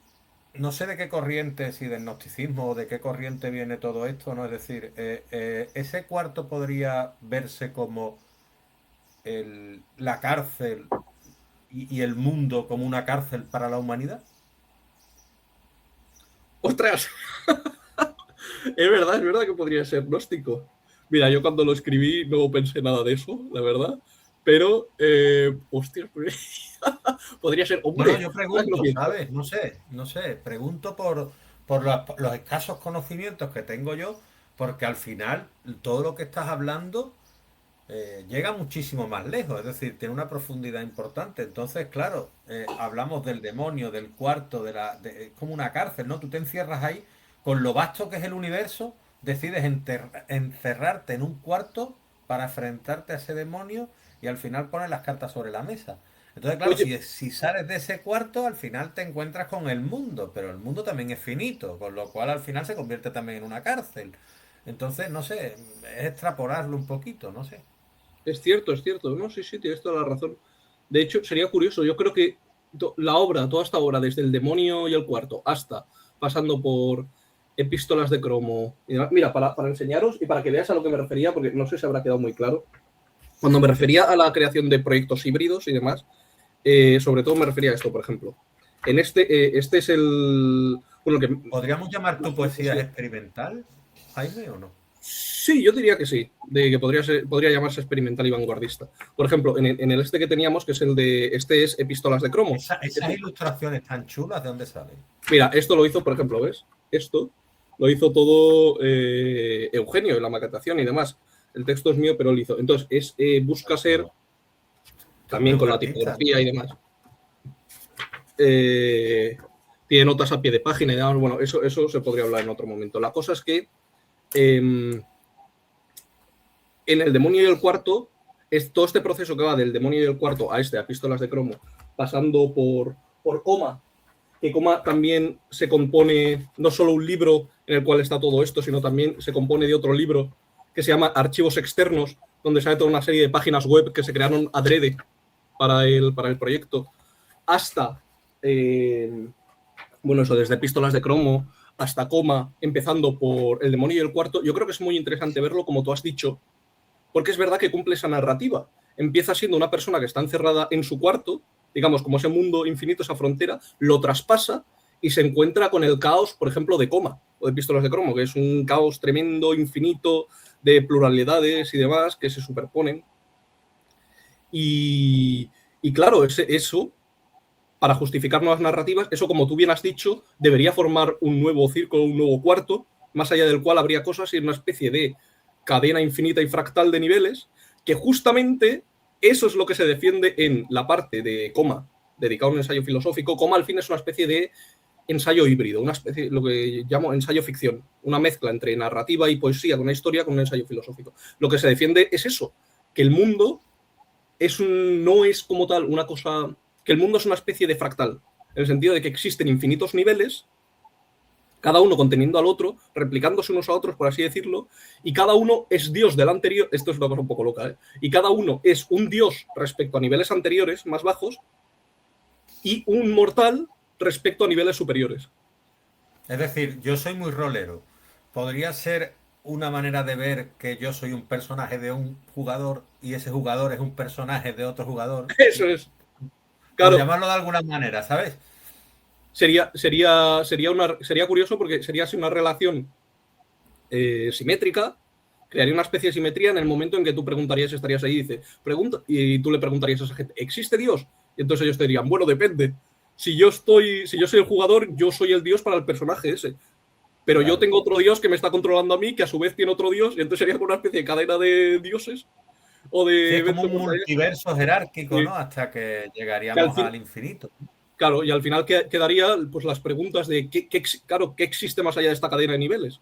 no sé de qué corriente, si del gnosticismo o de qué corriente viene todo esto, ¿no? Es decir, ese cuarto podría verse como la cárcel y el mundo como una cárcel para la humanidad. ¡Ostras! Es verdad que podría ser gnóstico. Mira, yo cuando lo escribí no pensé nada de eso, la verdad. Pero, hostias, podría ser, No, no, hombre, yo ahora que lo pregunto, pienso. ¿sabes? No sé, pregunto por los escasos conocimientos que tengo yo, porque al final todo lo que estás hablando llega muchísimo más lejos, es decir, tiene una profundidad importante. Entonces, claro, hablamos del demonio, del cuarto, es como una cárcel, ¿no? Tú te encierras ahí, con lo vasto que es el universo, decides encerrarte en un cuarto para enfrentarte a ese demonio y al final pones las cartas sobre la mesa. Entonces, claro, Oye, si sales de ese cuarto, al final te encuentras con el mundo, pero el mundo también es finito, con lo cual al final se convierte también en una cárcel. Entonces, no sé, es extrapolarlo un poquito, no sé. es cierto, es cierto. No, sí, sí, tienes toda la razón. De hecho, sería curioso. Yo creo que la obra, toda esta obra, desde el demonio y el cuarto hasta pasando por epístolas de cromo. Mira, para enseñaros y para que veas a lo que me refería, porque no sé si habrá quedado muy claro. Cuando me refería a la creación de proyectos híbridos y demás, sobre todo me refería a esto, por ejemplo. Este es el. Bueno, que. ¿Podríamos llamar tu poesía experimental, Jaime, o no? Sí, yo diría que sí, de que podría llamarse experimental y vanguardista. Por ejemplo, en el este que teníamos, que es el de. Este es Epístolas de Cromo. Esas ilustraciones tan chulas, ¿de dónde salen? Mira, esto lo hizo, por ejemplo, ¿ves? Esto lo hizo todo Eugenio en la maquetación y demás. El texto es mío, pero lo hizo. Entonces, busca ser, Este hombre también es un con la artista. tipografía y demás, eh, tiene notas a pie de página y demás. Bueno, eso se podría hablar en otro momento. La cosa es que en El demonio y el cuarto, es todo este proceso que va del demonio y el cuarto a Epístolas de Cromo, pasando por Coma, que Coma también se compone no solo un libro en el cual está todo esto, sino también se compone de otro libro que se llama Archivos Externos, donde sale toda una serie de páginas web que se crearon adrede para el proyecto, hasta, bueno, eso, desde Epístolas de Cromo hasta Coma, empezando por El demonio y el cuarto. Yo creo que es muy interesante verlo, como tú has dicho, porque es verdad que cumple esa narrativa. Empieza siendo una persona que está encerrada en su cuarto, digamos, como ese mundo infinito, esa frontera, lo traspasa y se encuentra con el caos, por ejemplo, de Coma o de Epístolas de Cromo, que es un caos tremendo, infinito, de pluralidades y demás que se superponen. Y claro, eso, para justificar nuevas narrativas, eso, como tú bien has dicho, debería formar un nuevo círculo, un nuevo cuarto, más allá del cual habría cosas y una especie de cadena infinita y fractal de niveles, que justamente eso es lo que se defiende en la parte de Coma, dedicado a un ensayo filosófico. Coma, al fin, es una especie de ensayo híbrido, una especie, lo que llamo ensayo ficción, una mezcla entre narrativa y poesía, con una historia, con un ensayo filosófico. Lo que se defiende es eso, que el mundo no es como tal una cosa, que el mundo es una especie de fractal, en el sentido de que existen infinitos niveles, cada uno conteniendo al otro, replicándose unos a otros, por así decirlo, y cada uno es Dios del anterior. Esto es una cosa un poco loca, ¿eh? Y cada uno es un Dios respecto a niveles anteriores, más bajos, y un mortal respecto a niveles superiores. Es decir, yo soy muy rolero. Podría ser una manera de ver que yo soy un personaje de un jugador y ese jugador es un personaje de otro jugador. Eso es. Por Claro, llamarlo de alguna manera, ¿sabes? sería curioso porque sería así una relación simétrica, crearía una especie de simetría en el momento en que tú preguntarías, estarías ahí y dice, pregunta, y tú le preguntarías a esa gente, ¿existe Dios? Y entonces ellos te dirían, bueno, depende. Si yo soy el jugador, yo soy el Dios para el personaje ese. Pero yo Claro. tengo otro Dios que me está controlando a mí, que a su vez tiene otro Dios, y entonces sería como una especie de cadena de dioses o Sí, de es como eventos un mortales. multiverso jerárquico, Y ¿no? Hasta que que al llegaríamos fin, al infinito. claro, y al final quedaría pues las preguntas de claro, qué existe más allá de esta cadena de niveles.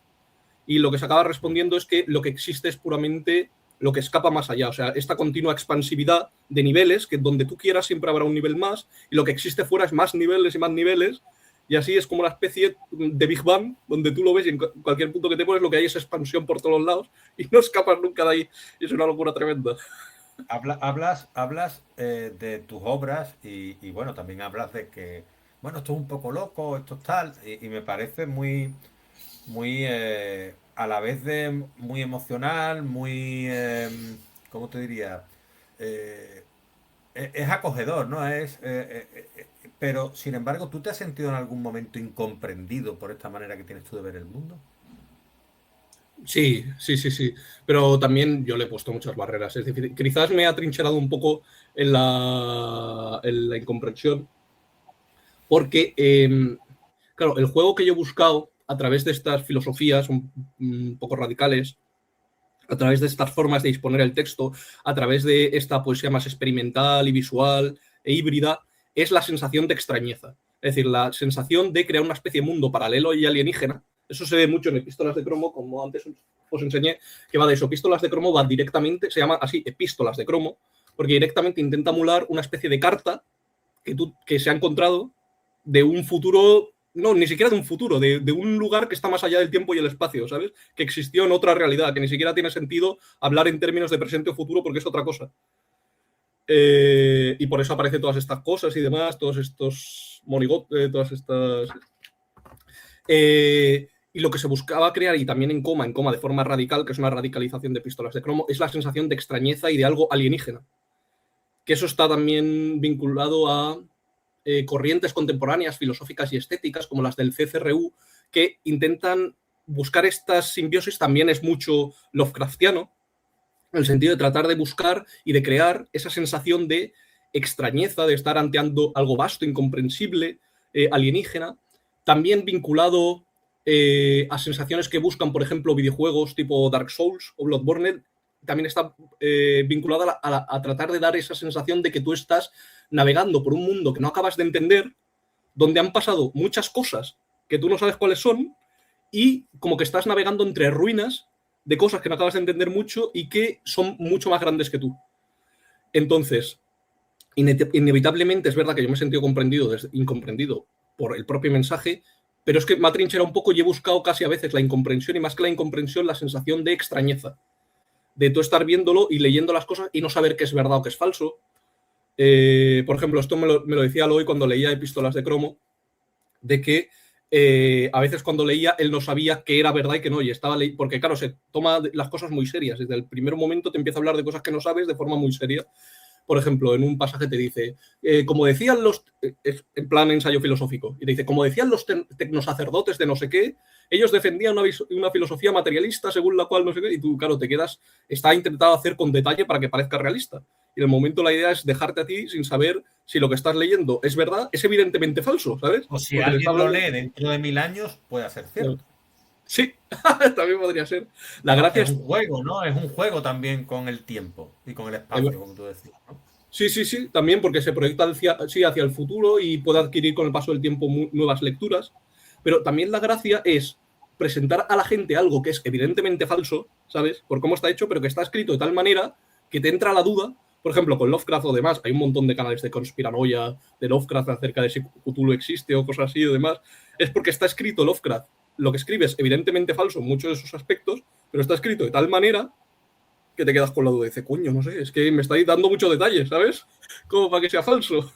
Y lo que se acaba respondiendo es que lo que existe es puramente lo que escapa más allá. O sea, esta continua expansividad de niveles, que donde tú quieras siempre habrá un nivel más, y lo que existe fuera es más niveles y más niveles, y así es como una especie de Big Bang, donde tú lo ves y en cualquier punto que te pones lo que hay es expansión por todos los lados, y no escapas nunca de ahí. Y es una locura tremenda. Hablas de tus obras y, bueno, también hablas de que, bueno, esto es un poco loco, esto es tal, y me parece muy a la vez de muy emocional, muy, ¿cómo te diría? Eh, es acogedor, ¿no? Pero, sin embargo, ¿tú te has sentido en algún momento incomprendido por esta manera que tienes tú de ver el mundo? Sí, sí, sí, sí. Pero también yo le he puesto muchas barreras. Es decir, quizás me he atrincherado un poco en la incomprensión, porque, claro, el juego que yo he buscado a través de estas filosofías un poco radicales, a través de estas formas de disponer el texto, a través de esta poesía más experimental y visual e híbrida, es la sensación de extrañeza. Es decir, la sensación de crear una especie de mundo paralelo y alienígena. Eso se ve mucho en Epístolas de Cromo, como antes os enseñé, que va de eso. Epístolas de Cromo va directamente, se llama así Epístolas de Cromo, porque directamente intenta emular una especie de carta que se ha encontrado de un futuro, no, ni siquiera de un futuro, de un lugar que está más allá del tiempo y el espacio, ¿sabes? Que existió en otra realidad, que ni siquiera tiene sentido hablar en términos de presente o futuro porque es otra cosa. Y por eso aparecen todas estas cosas y demás, todos estos monigotes, todas estas... Y lo que se buscaba crear, y también en Coma de forma radical, que es una radicalización de Epístolas de Cromo, es la sensación de extrañeza y de algo alienígena. Que eso está también vinculado a corrientes contemporáneas, filosóficas y estéticas, como las del CCRU, que intentan buscar estas simbiosis. También es mucho Lovecraftiano, en el sentido de tratar de buscar y de crear esa sensación de extrañeza, de estar ante algo vasto, incomprensible, alienígena. También vinculado a sensaciones que buscan, por ejemplo, videojuegos tipo Dark Souls o Bloodborne. También está vinculada a tratar de dar esa sensación de que tú estás navegando por un mundo que no acabas de entender, donde han pasado muchas cosas que tú no sabes cuáles son y como que estás navegando entre ruinas de cosas que no acabas de entender mucho y que son mucho más grandes que tú. Entonces, inevitablemente es verdad que yo me he sentido incomprendido por el propio mensaje, pero es que me ha trincherado un poco y he buscado casi a veces la incomprensión y más que la incomprensión, la sensación de extrañeza. De tú estar viéndolo y leyendo las cosas y no saber qué es verdad o qué es falso. Por ejemplo, esto me lo decía Eloy cuando leía Epístolas de Cromo, de que a veces cuando leía él no sabía qué era verdad y qué no, y estaba porque claro, se toma las cosas muy serias. Desde el primer momento te empieza a hablar de cosas que no sabes de forma muy seria. Por ejemplo, en un pasaje te dice, como decían los, en plan ensayo filosófico, y te dice, como decían los tecnosacerdotes de no sé qué, ellos defendían una filosofía materialista según la cual no sé qué, y tú, claro, te quedas, está intentado hacer con detalle para que parezca realista. Y en el momento la idea es dejarte a ti sin saber si lo que estás leyendo es verdad, es evidentemente falso, ¿sabes? O si Porque le está alguien lo hablando... lee dentro de 1000 años, puede ser cierto. Sí, también podría ser. La ¿No? gracia Es es... un juego, ¿no? Es un juego también con el tiempo y con el espacio, como tú decías, ¿no? Sí, sí, sí, también porque se proyecta hacia el futuro y puede adquirir con el paso del tiempo nuevas lecturas. Pero también la gracia es presentar a la gente algo que es evidentemente falso, ¿sabes? Por cómo está hecho, pero que está escrito de tal manera que te entra la duda. Por ejemplo, con Lovecraft o demás, hay un montón de canales de conspiranoia de Lovecraft acerca de si Cthulhu existe o cosas así y demás. Es porque está escrito Lovecraft. Lo que escribe es evidentemente falso en muchos de sus aspectos, pero está escrito de tal manera que te quedas con la duda y dices, coño, no sé, es que me estáis dando muchos detalles, ¿sabes? Como para que sea falso.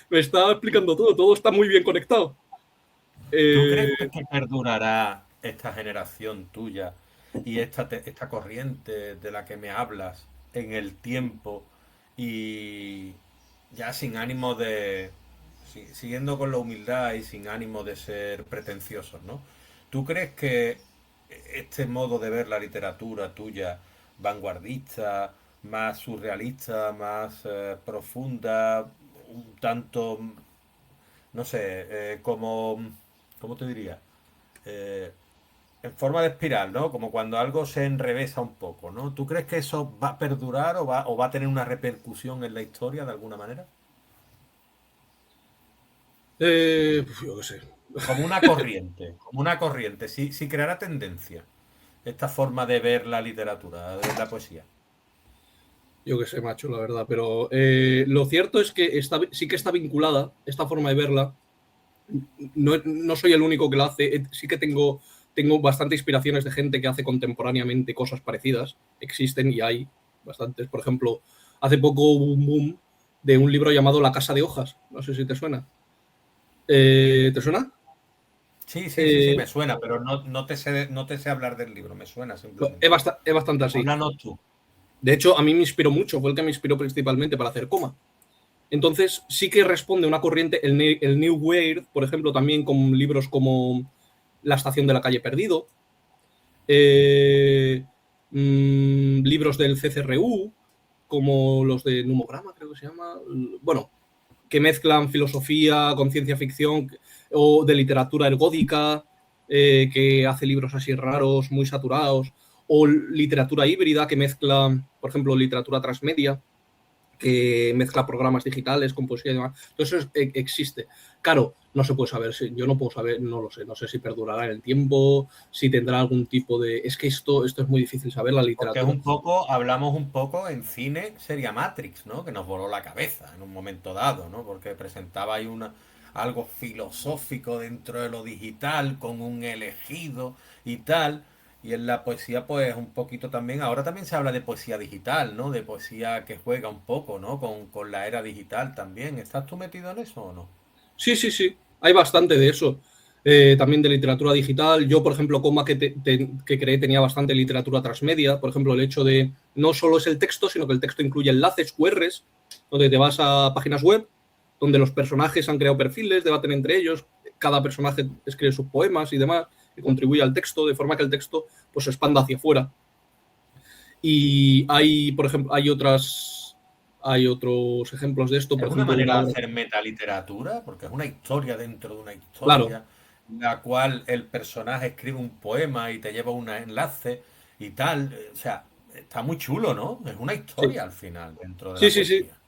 Me está explicando todo está muy bien conectado. ¿Tú crees Eh, que perdurará esta generación tuya y esta corriente de la que me hablas en el tiempo y ya sin ánimo de, siguiendo con la humildad y sin ánimo de ser pretenciosos, ¿no? ¿Tú crees que este modo de ver la literatura tuya, vanguardista, más surrealista, más profunda, un tanto, no sé, como, ¿cómo te diría? Eh, en forma de espiral, ¿no? Como cuando algo se enrevesa un poco, ¿no? ¿Tú crees que eso va a perdurar o va a tener una repercusión en la historia de alguna manera? yo qué sé. Como una corriente, sí, sí creará tendencia esta forma de ver la literatura, de ver la poesía. Yo qué sé, macho, la verdad. Pero lo cierto es que sí que está vinculada, esta forma de verla. No soy el único que la hace. Sí que tengo bastante inspiraciones de gente que hace contemporáneamente cosas parecidas. Existen y hay bastantes. Por ejemplo, hace poco hubo un boom de un libro llamado La Casa de Hojas. No sé si te suena. ¿Te suena? Sí, sí, sí, sí, Eh, me suena, pero no te sé hablar del libro, me suena simplemente. es bastante así. Háblanos tú. De hecho, a mí me inspiró mucho, fue el que me inspiró principalmente para hacer coma. Entonces, sí que responde a una corriente, el New Weird, por ejemplo, también con libros como La estación de la calle perdido, eh, libros del CCRU, como los de Numograma, creo que se llama. Bueno, que mezclan filosofía con ciencia ficción o de literatura ergódica, que hace libros así raros, muy saturados, o literatura híbrida que mezcla, por ejemplo, literatura transmedia, que mezcla programas digitales con poesía y demás. Entonces eso existe. Claro, no se puede saber, yo no puedo saber, no lo sé, no sé si perdurará en el tiempo, si tendrá algún tipo de... Es que esto es muy difícil saber, la Porque es literatura. un poco, hablamos un poco en cine, sería Matrix, ¿no? Que nos voló la cabeza en un momento dado, ¿no? Porque presentaba ahí algo filosófico dentro de lo digital, con un elegido y tal. Y en la poesía, pues un poquito también, ahora también se habla de poesía digital, ¿no? De poesía que juega un poco, ¿no? Con la era digital también. ¿Estás tú metido en eso o no? Sí, sí, sí, hay bastante de eso. También de literatura digital. Yo, por ejemplo, Coma que creé tenía bastante literatura transmedia. Por ejemplo, el hecho de no solo es el texto, sino que el texto incluye enlaces, QRs, donde te vas a páginas web, donde los personajes han creado perfiles, debaten entre ellos, cada personaje escribe sus poemas y demás, y contribuye al texto, de forma que el texto pues, se expanda hacia afuera. Y hay, por ejemplo, hay otros ejemplos de esto, Es por una ejemplo, manera una de obra. hacer metaliteratura, porque es una historia dentro de una Claro, historia, en la cual el personaje escribe un poema y te lleva un enlace y tal. O sea, está muy chulo, ¿no? Es una sí. historia al final dentro de Sí, la sí, sí. poesía.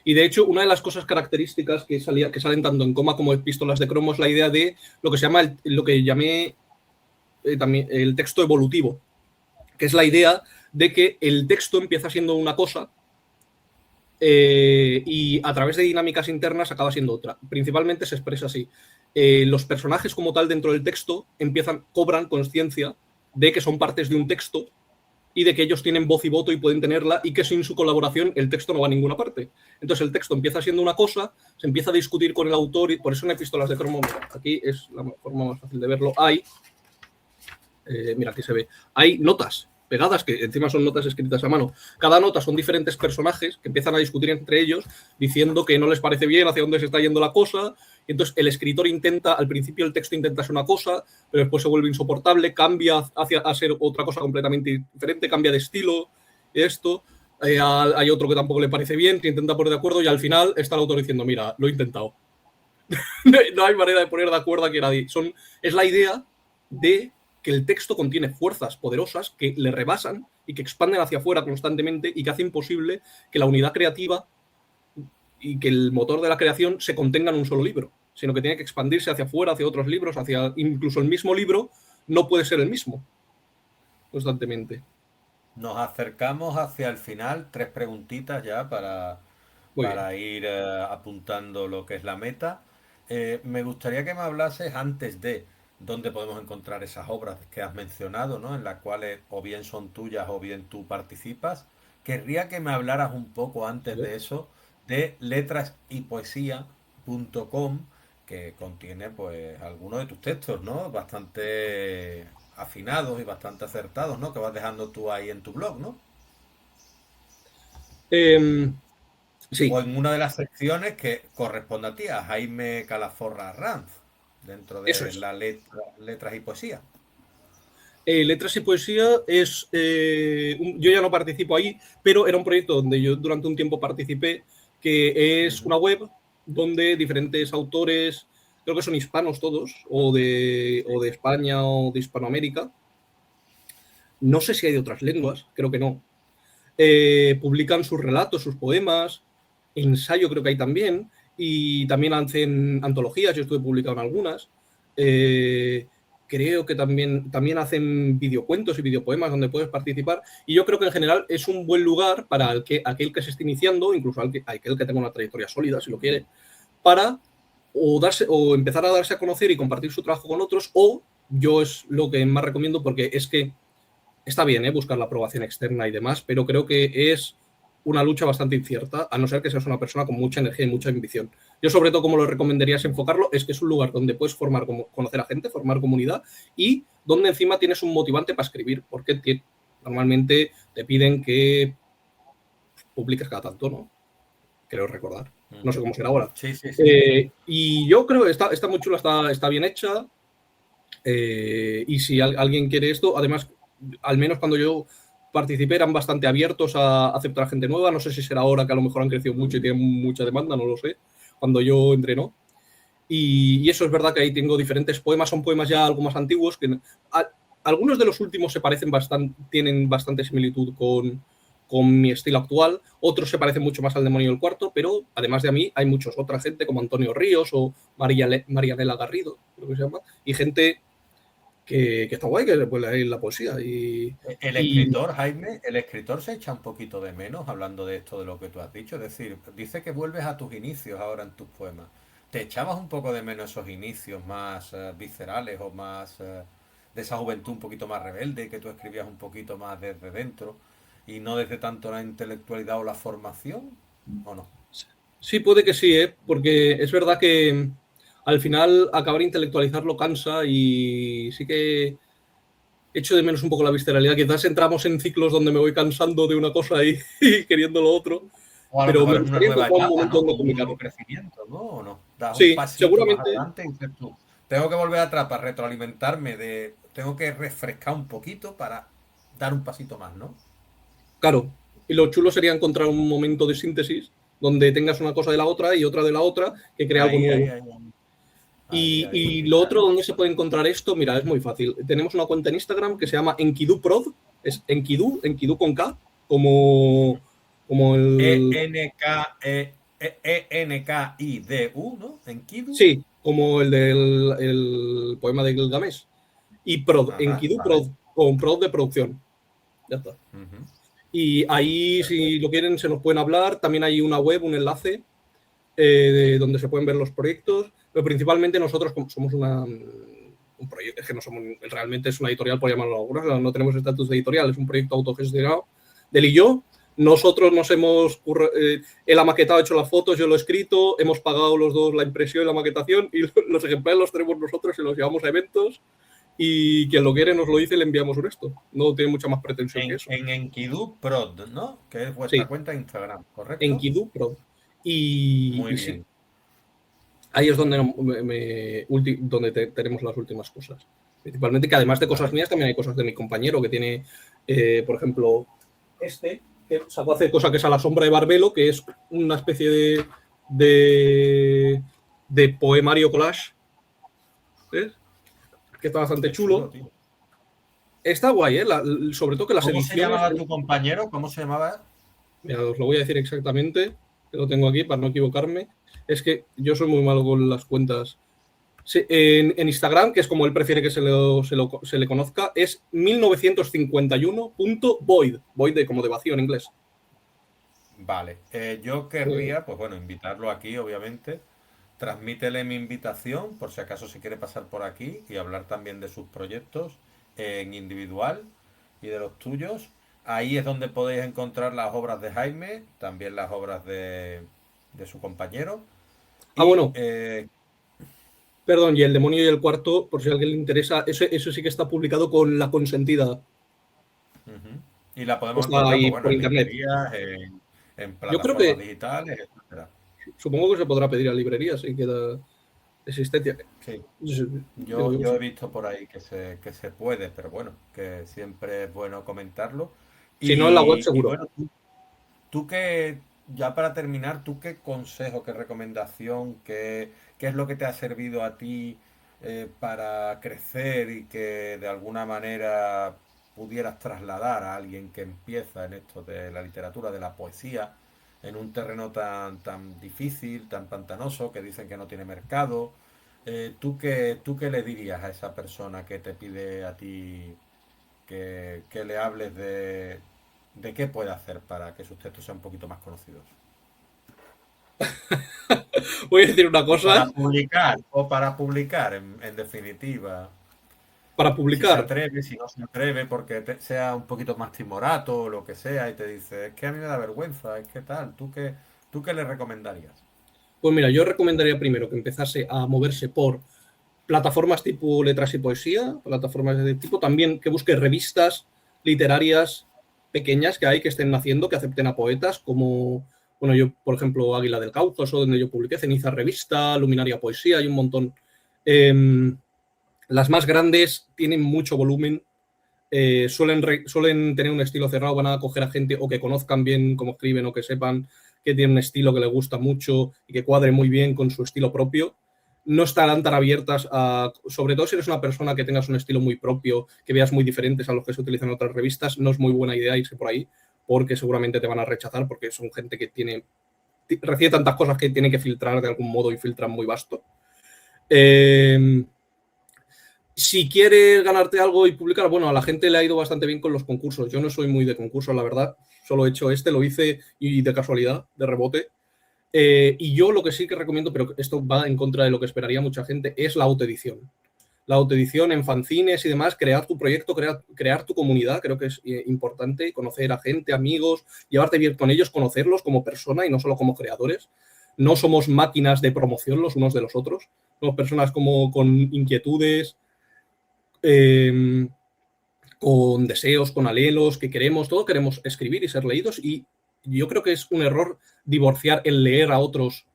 Y de hecho, una de las cosas características que salen tanto en Coma como en Epístolas de Cromo es la idea de lo que se llama, lo que llamé también el texto evolutivo, que es la idea de que el texto empieza siendo una cosa y a través de dinámicas internas acaba siendo otra. Principalmente se expresa así. Los personajes como tal dentro del texto cobran conciencia de que son partes de un texto y de que ellos tienen voz y voto y pueden tenerla y que sin su colaboración el texto no va a ninguna parte. Entonces el texto empieza siendo una cosa, se empieza a discutir con el autor y por eso en Epístolas de Cromo, aquí es la forma más fácil de verlo, mira, aquí se ve, hay notas pegadas, que encima son notas escritas a mano. Cada nota son diferentes personajes que empiezan a discutir entre ellos diciendo que no les parece bien hacia dónde se está yendo la cosa. Y entonces el escritor al principio el texto intenta ser una cosa, pero después se vuelve insoportable, cambia a ser otra cosa completamente diferente, cambia de estilo, esto. Hay otro que tampoco le parece bien, que intenta poner de acuerdo y al final está el autor diciendo, mira, lo he intentado. No hay manera de poner de acuerdo a que nadie. Es la idea de que el texto contiene fuerzas poderosas que le rebasan y que expanden hacia afuera constantemente y que hacen imposible que la unidad creativa y que el motor de la creación se contenga en un solo libro, sino que tiene que expandirse hacia afuera, hacia otros libros, hacia incluso el mismo libro no puede ser el mismo constantemente. Nos acercamos hacia el final, 3 preguntitas ya para ir apuntando lo que es la meta. Me gustaría que me hablases antes de dónde podemos encontrar esas obras que has mencionado, ¿no? En las cuales o bien son tuyas o bien tú participas. Querría que me hablaras un poco antes de eso de letrasypoesia.com, que contiene pues algunos de tus textos, ¿no? Bastante afinados y bastante acertados, ¿no? Que vas dejando tú ahí en tu blog, ¿no? Sí. O en una de las secciones que corresponde a ti, a Jaime Calaforra Ranz, dentro Eso de es. la letras y poesía. Letras y Poesía es... yo ya no participo ahí, pero era un proyecto donde yo durante un tiempo participé, que es una web donde diferentes autores, creo que son hispanos todos, o de España o de Hispanoamérica, no sé si hay de otras lenguas, creo que no, publican sus relatos, sus poemas, ensayo creo que hay también, y también hacen antologías, yo estuve publicado en algunas. Creo que también hacen videocuentos y videopoemas donde puedes participar. Y yo creo que en general es un buen lugar para aquel que se esté iniciando, incluso aquel que tenga una trayectoria sólida, si lo quiere, para o empezar a darse a conocer y compartir su trabajo con otros, o yo es lo que más recomiendo porque es que está bien buscar la aprobación externa y demás, pero creo que es una lucha bastante incierta, a no ser que seas una persona con mucha energía y mucha ambición. Yo, sobre todo, como lo recomendaría es enfocarlo, es que es un lugar donde puedes conocer a gente, formar comunidad y donde encima tienes un motivante para escribir, porque normalmente te piden que publiques cada tanto, ¿no? Creo recordar. No sé cómo será ahora. Sí, sí, sí. Y yo creo que está muy chula, está bien hecha. Y si alguien quiere esto, además, al menos cuando yo participé eran bastante abiertos a aceptar gente nueva. No sé si será ahora que a lo mejor han crecido mucho y tienen mucha demanda, no lo sé. Cuando yo entré, no. Y eso es verdad que ahí tengo diferentes poemas, son poemas ya algo más antiguos. Algunos de los últimos se parecen tienen bastante similitud con mi estilo actual. Otros se parecen mucho más al Demonio del Cuarto, pero además de a mí hay otra gente como Antonio Ríos o Marianela Garrido, creo que se llama, y gente que está guay, que puede leer la poesía. El escritor, Jaime, el escritor se echa un poquito de menos hablando de esto de lo que tú has dicho. Es decir, dice que vuelves a tus inicios ahora en tus poemas. ¿Te echabas un poco de menos esos inicios más viscerales o más de esa juventud un poquito más rebelde, que tú escribías un poquito más desde dentro y no desde tanto la intelectualidad o la formación? ¿O no? Sí, puede que sí, porque es verdad que al final acabar de intelectualizarlo cansa y sí que echo de menos un poco la visceralidad. Quizás entramos en ciclos donde me voy cansando de una cosa y queriendo lo otro, O a lo pero me mejor es una gustaría nueva encontrar un etapa, momento ¿no? donde Como un comunicar. nuevo crecimiento, ¿no? ¿O no? Das un Sí, pasito más seguramente. adelante y dices tú, tengo que volver atrás para retroalimentarme tengo que refrescar un poquito para dar un pasito más, ¿no? Claro, y lo chulo sería encontrar un momento de síntesis donde tengas una cosa de la otra y otra de la otra que crea algo Ahí, ahí, nuevo. ahí, Y lo otro claro. donde se puede encontrar esto, mira, es muy fácil. Tenemos una cuenta en Instagram que se llama EnkiduProd, es Enkidu con K, como como el... Enkidu, ¿no? Enkidu. Sí, como el del el poema de Gilgamesh. Y Prod, Ajá, Enkidu vale. Prod, con Prod de producción. Ya está. Ujú. Y ahí, si lo quieren, se nos pueden hablar. También hay una web, un enlace, donde se pueden ver los proyectos. Pero principalmente nosotros somos un proyecto, es que no somos, realmente es una editorial, por llamarlo alguna, no tenemos estatus de editorial, es un proyecto autogestionado del y yo. Nosotros nos hemos, él ha maquetado, hecho las fotos, yo lo he escrito, hemos pagado los dos la impresión y la maquetación y los ejemplares los tenemos nosotros y los llevamos a eventos y quien lo quiere nos lo dice y le enviamos un esto. No tiene mucha más pretensión que eso. En Enkidu Prod, ¿no? Que es vuestra Sí, cuenta de Instagram, en ¿correcto? Kidu Pro. Muy Y sí, bien. ahí es donde, donde tenemos las últimas cosas. Principalmente que además de cosas Vale. mías, también hay cosas de mi compañero que tiene, por ejemplo, que sacó hace cosa que es A la sombra de Barbelo, que es una especie de, de poemario collage, ¿ves? Que está bastante Qué chulo, chulo. tío. Está guay, ¿eh? Sobre todo que las ¿Cómo se ediciones, llamaba tu compañero? ¿Cómo se llamaba? mira, os lo voy a decir exactamente, que lo tengo aquí para no equivocarme. Es que yo soy muy malo con las cuentas. Sí, en Instagram, que es como él prefiere que se le conozca, es 1951.void. Void de, como de vacío en inglés. Vale. Yo querría, pues bueno, invitarlo aquí, obviamente. Transmítele mi invitación, por si acaso se quiere pasar por aquí y hablar también de sus proyectos en individual y de los tuyos. Ahí es donde podéis encontrar las obras de Jaime, también las obras de su compañero. Y Bueno, perdón, y El demonio y el cuarto, por si a alguien le interesa, eso sí que está publicado con La Consentida. ujú. Y la podemos Está encontrar, pues ahí bueno, por en internet. librerías, en Yo creo plataformas que, digitales, etcétera. supongo que se podrá pedir a librerías y queda existencia. Sí. Digo yo que Yo sí. he visto por ahí que se puede, pero bueno, que siempre es bueno comentarlo. Si no, en la web Y seguro. bueno, tú qué, ya para terminar, ¿tú qué consejo, qué recomendación, qué es lo que te ha servido a ti para crecer y que de alguna manera pudieras trasladar a alguien que empieza en esto de la literatura, de la poesía, en un terreno tan difícil, tan pantanoso, que dicen que no tiene mercado? Tú qué le dirías a esa persona que te pide a ti que le hables de qué puede hacer para que sus textos sean un poquito más conocidos? Voy a decir una cosa, O para publicar, en definitiva. para Si se publicar. atreve, si no se atreve, porque sea un poquito más timorato o lo que sea, y te dice, es que a mí me da vergüenza, es que tal, tú qué le recomendarías? Pues mira, yo recomendaría primero que empezase a moverse por plataformas tipo Letras y Poesía, plataformas de tipo, también que busque revistas literarias pequeñas que hay que estén naciendo, que acepten a poetas, como, bueno, yo, por ejemplo, Águila del Cáucaso, donde yo publiqué, Ceniza Revista, Luminaria Poesía, hay un montón. Las más grandes tienen mucho volumen, suelen tener un estilo cerrado, van a acoger a gente o que conozcan bien cómo escriben o que sepan que tienen un estilo que les gusta mucho y que cuadre muy bien con su estilo propio. No estarán tan abiertas a, sobre todo si eres una persona que tengas un estilo muy propio, que veas muy diferentes a los que se utilizan en otras revistas, no es muy buena idea irse por ahí, porque seguramente te van a rechazar, porque son gente que recibe tantas cosas que tiene que filtrar de algún modo y filtran muy vasto. Si quieres ganarte algo y publicar, bueno, a la gente le ha ido bastante bien con los concursos. Yo no soy muy de concursos, la verdad. Solo he hecho lo hice y de casualidad, de rebote. Y yo lo que sí que recomiendo, pero esto va en contra de lo que esperaría mucha gente, es la autoedición. La autoedición en fanzines y demás, crear tu proyecto, crear tu comunidad, creo que es importante, conocer a gente, amigos, llevarte bien con ellos, conocerlos como persona y no solo como creadores. No somos máquinas de promoción los unos de los otros, somos personas como con inquietudes, eh, con deseos, con anhelos, que todos queremos escribir y ser leídos y yo creo que es un error divorciar el leer a otros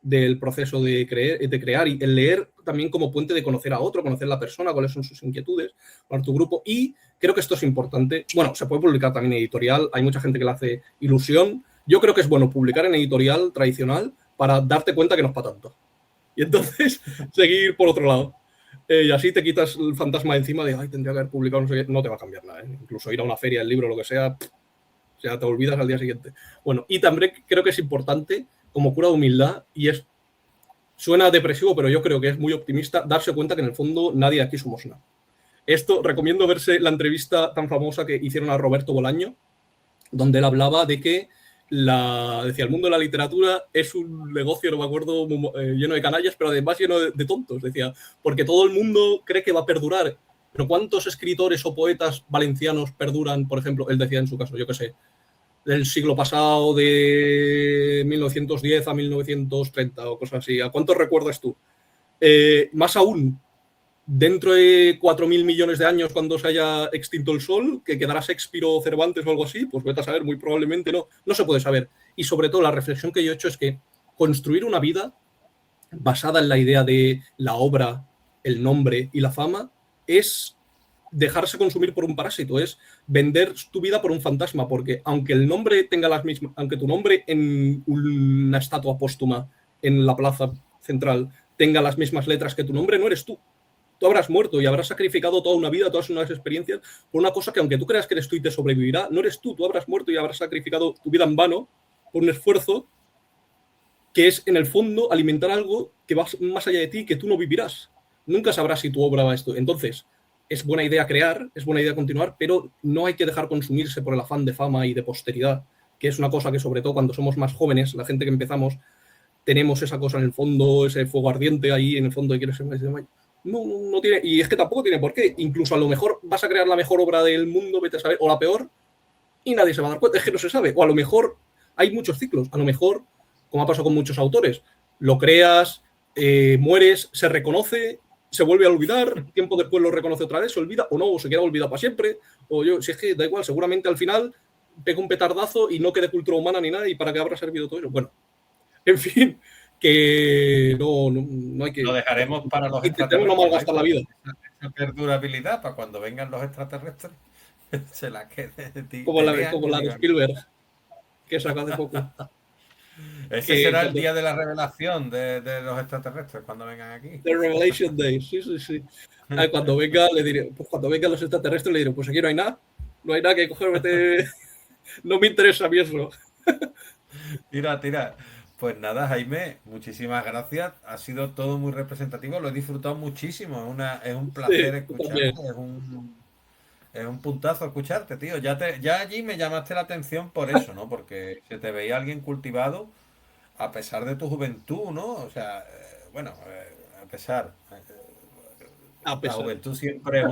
del proceso de crear y el leer también como puente de conocer a otro, conocer a la persona, cuáles son sus inquietudes, para tu grupo y creo que esto es importante. Bueno, se puede publicar también en editorial, hay mucha gente que le hace ilusión. Yo creo que es bueno publicar en editorial tradicional para darte cuenta que no es para tanto. Y entonces seguir por otro lado. Y así te quitas el fantasma de encima de, ay, tendría que haber publicado, no sé qué. No te va a cambiar nada, ¿eh? Incluso ir a una feria, el libro, lo que sea, sea, te olvidas al día siguiente. Bueno, y también creo que es importante, como cura de humildad, y suena depresivo, pero yo creo que es muy optimista, darse cuenta que en el fondo nadie aquí somos nada. Esto, recomiendo verse la entrevista tan famosa que hicieron a Roberto Bolaño, donde él hablaba de que decía, el mundo de la literatura es un negocio, no me acuerdo, lleno de canallas, pero además lleno de tontos, decía, porque todo el mundo cree que va a perdurar. Pero ¿cuántos escritores o poetas valencianos perduran? Por ejemplo, él decía en su caso, yo qué sé, del siglo pasado, de 1910 a 1930 o cosas así. ¿A cuántos recuerdas tú? Más aún, dentro de 4.000 millones de años, cuando se haya extinto el Sol, que quedará Shakespeare o Cervantes o algo así, pues vete a saber, muy probablemente no se puede saber. Y sobre todo, la reflexión que yo he hecho es que construir una vida basada en la idea de la obra, el nombre y la fama es dejarse consumir por un parásito, es vender tu vida por un fantasma, porque aunque el nombre tenga las mismas, aunque tu nombre en una estatua póstuma en la plaza central tenga las mismas letras que tu nombre, no eres tú. Tú habrás muerto y habrás sacrificado toda una vida, todas unas experiencias, por una cosa que aunque tú creas que eres tú y te sobrevivirá, no eres tú. Tú habrás muerto y habrás sacrificado tu vida en vano por un esfuerzo que es, en el fondo, alimentar algo que va más allá de ti, que tú no vivirás. Nunca sabrás si tu obra va a esto. Entonces, es buena idea crear, es buena idea continuar, pero no hay que dejar consumirse por el afán de fama y de posteridad, que es una cosa que, sobre todo cuando somos más jóvenes, la gente que empezamos, tenemos esa cosa en el fondo, ese fuego ardiente ahí en el fondo de quieres ser más. No tiene, y es que tampoco tiene por qué. Incluso a lo mejor vas a crear la mejor obra del mundo, vete a saber, o la peor, y nadie se va a dar cuenta, es que no se sabe. O a lo mejor hay muchos ciclos, a lo mejor, como ha pasado con muchos autores, lo creas, mueres, se reconoce, se vuelve a olvidar, tiempo después lo reconoce otra vez, se olvida, o no, o se queda olvidado para siempre, o yo, si es que da igual, seguramente al final pega un petardazo y no quede cultura humana ni nada, y para qué habrá servido todo eso. Bueno, en fin, que no hay que... Lo dejaremos para los Intentemos no extraterrestres. malgastar la vida. Esa perdurabilidad para cuando vengan los extraterrestres se la quede de ti. Como la de Spielberg, que sacó hace poco. Ese será el día de la revelación de los extraterrestres cuando vengan aquí. The Revelation Day, sí. Cuando venga, le diré, pues cuando vengan los extraterrestres le diré, pues aquí no hay nada que coger, vete. No me interesa a mí eso. Tira. Pues nada, Jaime, muchísimas gracias. Ha sido todo muy representativo, lo he disfrutado muchísimo. Es un placer escucharte, es un puntazo escucharte, tío. Ya allí me llamaste la atención por eso, ¿no? Porque se te veía alguien cultivado a pesar de tu juventud, ¿no? O sea, bueno, a pesar. La juventud siempre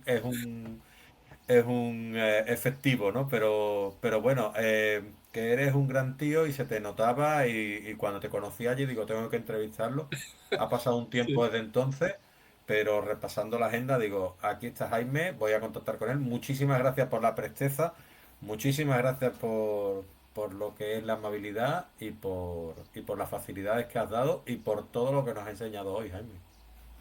es un efectivo, ¿no? Pero bueno, que eres un gran tío y se te notaba y cuando te conocí allí digo, tengo que entrevistarlo. Ha pasado un tiempo Sí. desde entonces, pero repasando la agenda digo, aquí está Jaime, voy a contactar con él. Muchísimas gracias por la presteza, muchísimas gracias por lo que es la amabilidad y por las facilidades que has dado y por todo lo que nos has enseñado hoy, Jaime.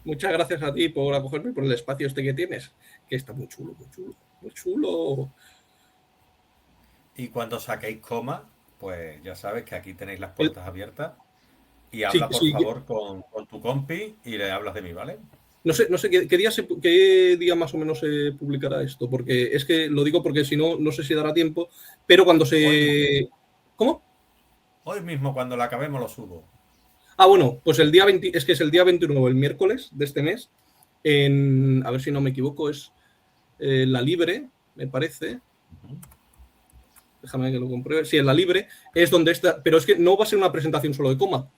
Muchas gracias a ti por acogerme, por el espacio este que tienes, que está muy chulo, muy chulo, muy chulo. Y cuando saquéis coma, pues ya sabes que aquí tenéis las El, puertas abiertas. Y sí, habla por sí, favor con tu compi y le hablas de mí, ¿vale? no sé qué día más o menos se publicará esto, porque es que lo digo porque si no, no sé si dará tiempo, pero cuando Hoy mismo, se... ¿Cómo? hoy mismo cuando la acabemos lo subo. Ah, bueno, pues el día 20, es que es el día 21, el miércoles de este mes, a ver si no me equivoco, es La Libre, me parece. Déjame que lo compruebe. Sí, en La Libre es donde está, pero es que no va a ser una presentación solo de coma.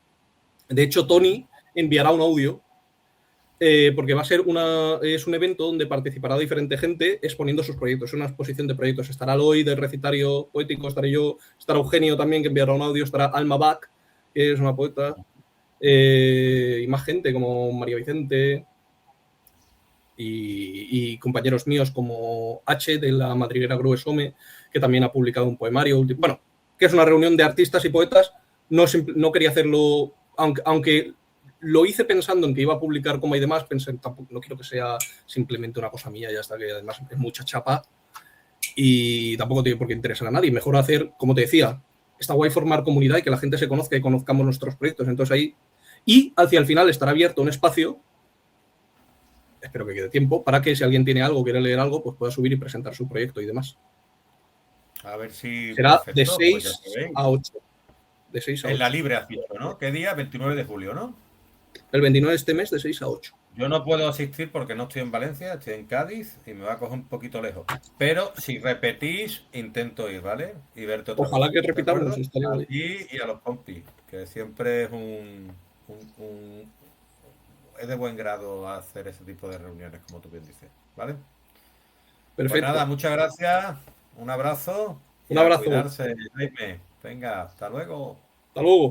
De hecho, Tony enviará un audio porque va a ser es un evento donde participará diferente gente exponiendo sus proyectos. Es una exposición de proyectos. Estará Loy del recitario poético, estaré yo, estará Eugenio también, que enviará un audio, estará Alma Bach, que es una poeta, y más gente como María Vicente y compañeros míos como H de la Madriguera Gruesome, que también ha publicado un poemario. Bueno, que es una reunión de artistas y poetas. No quería hacerlo, aunque lo hice pensando en que iba a publicar Coma y demás, pensé, tampoco, no quiero que sea simplemente una cosa mía, ya está, que además es mucha chapa y tampoco tiene por qué interesar a nadie. Mejor hacer, como te decía, está guay formar comunidad y que la gente se conozca y conozcamos nuestros proyectos. Entonces ahí, y hacia el final estará abierto un espacio, espero que quede tiempo, para que si alguien tiene algo, quiere leer algo, pues pueda subir y presentar su proyecto y demás. A ver si Será de perfecto, pues ya 6 sabéis. a 8. De 6 a En la 8. Libre has dicho, ¿no? ¿Qué día? 29 de julio, ¿no? El 29 de este mes de 6 a 8. Yo no puedo asistir porque no estoy en Valencia, estoy en Cádiz y me va a coger un poquito lejos. Pero si repetís, intento ir, ¿vale? Y verte otra vez. Ojalá que ¿De repitamos, acuerdo? estaría A guay. ti y a los compis, que siempre es es de buen grado hacer ese tipo de reuniones, como tú bien dices, ¿vale? Pues nada, Perfecto. muchas gracias, un abrazo Un y a abrazo. cuidarse, Jaime. Venga, hasta luego. Hasta luego.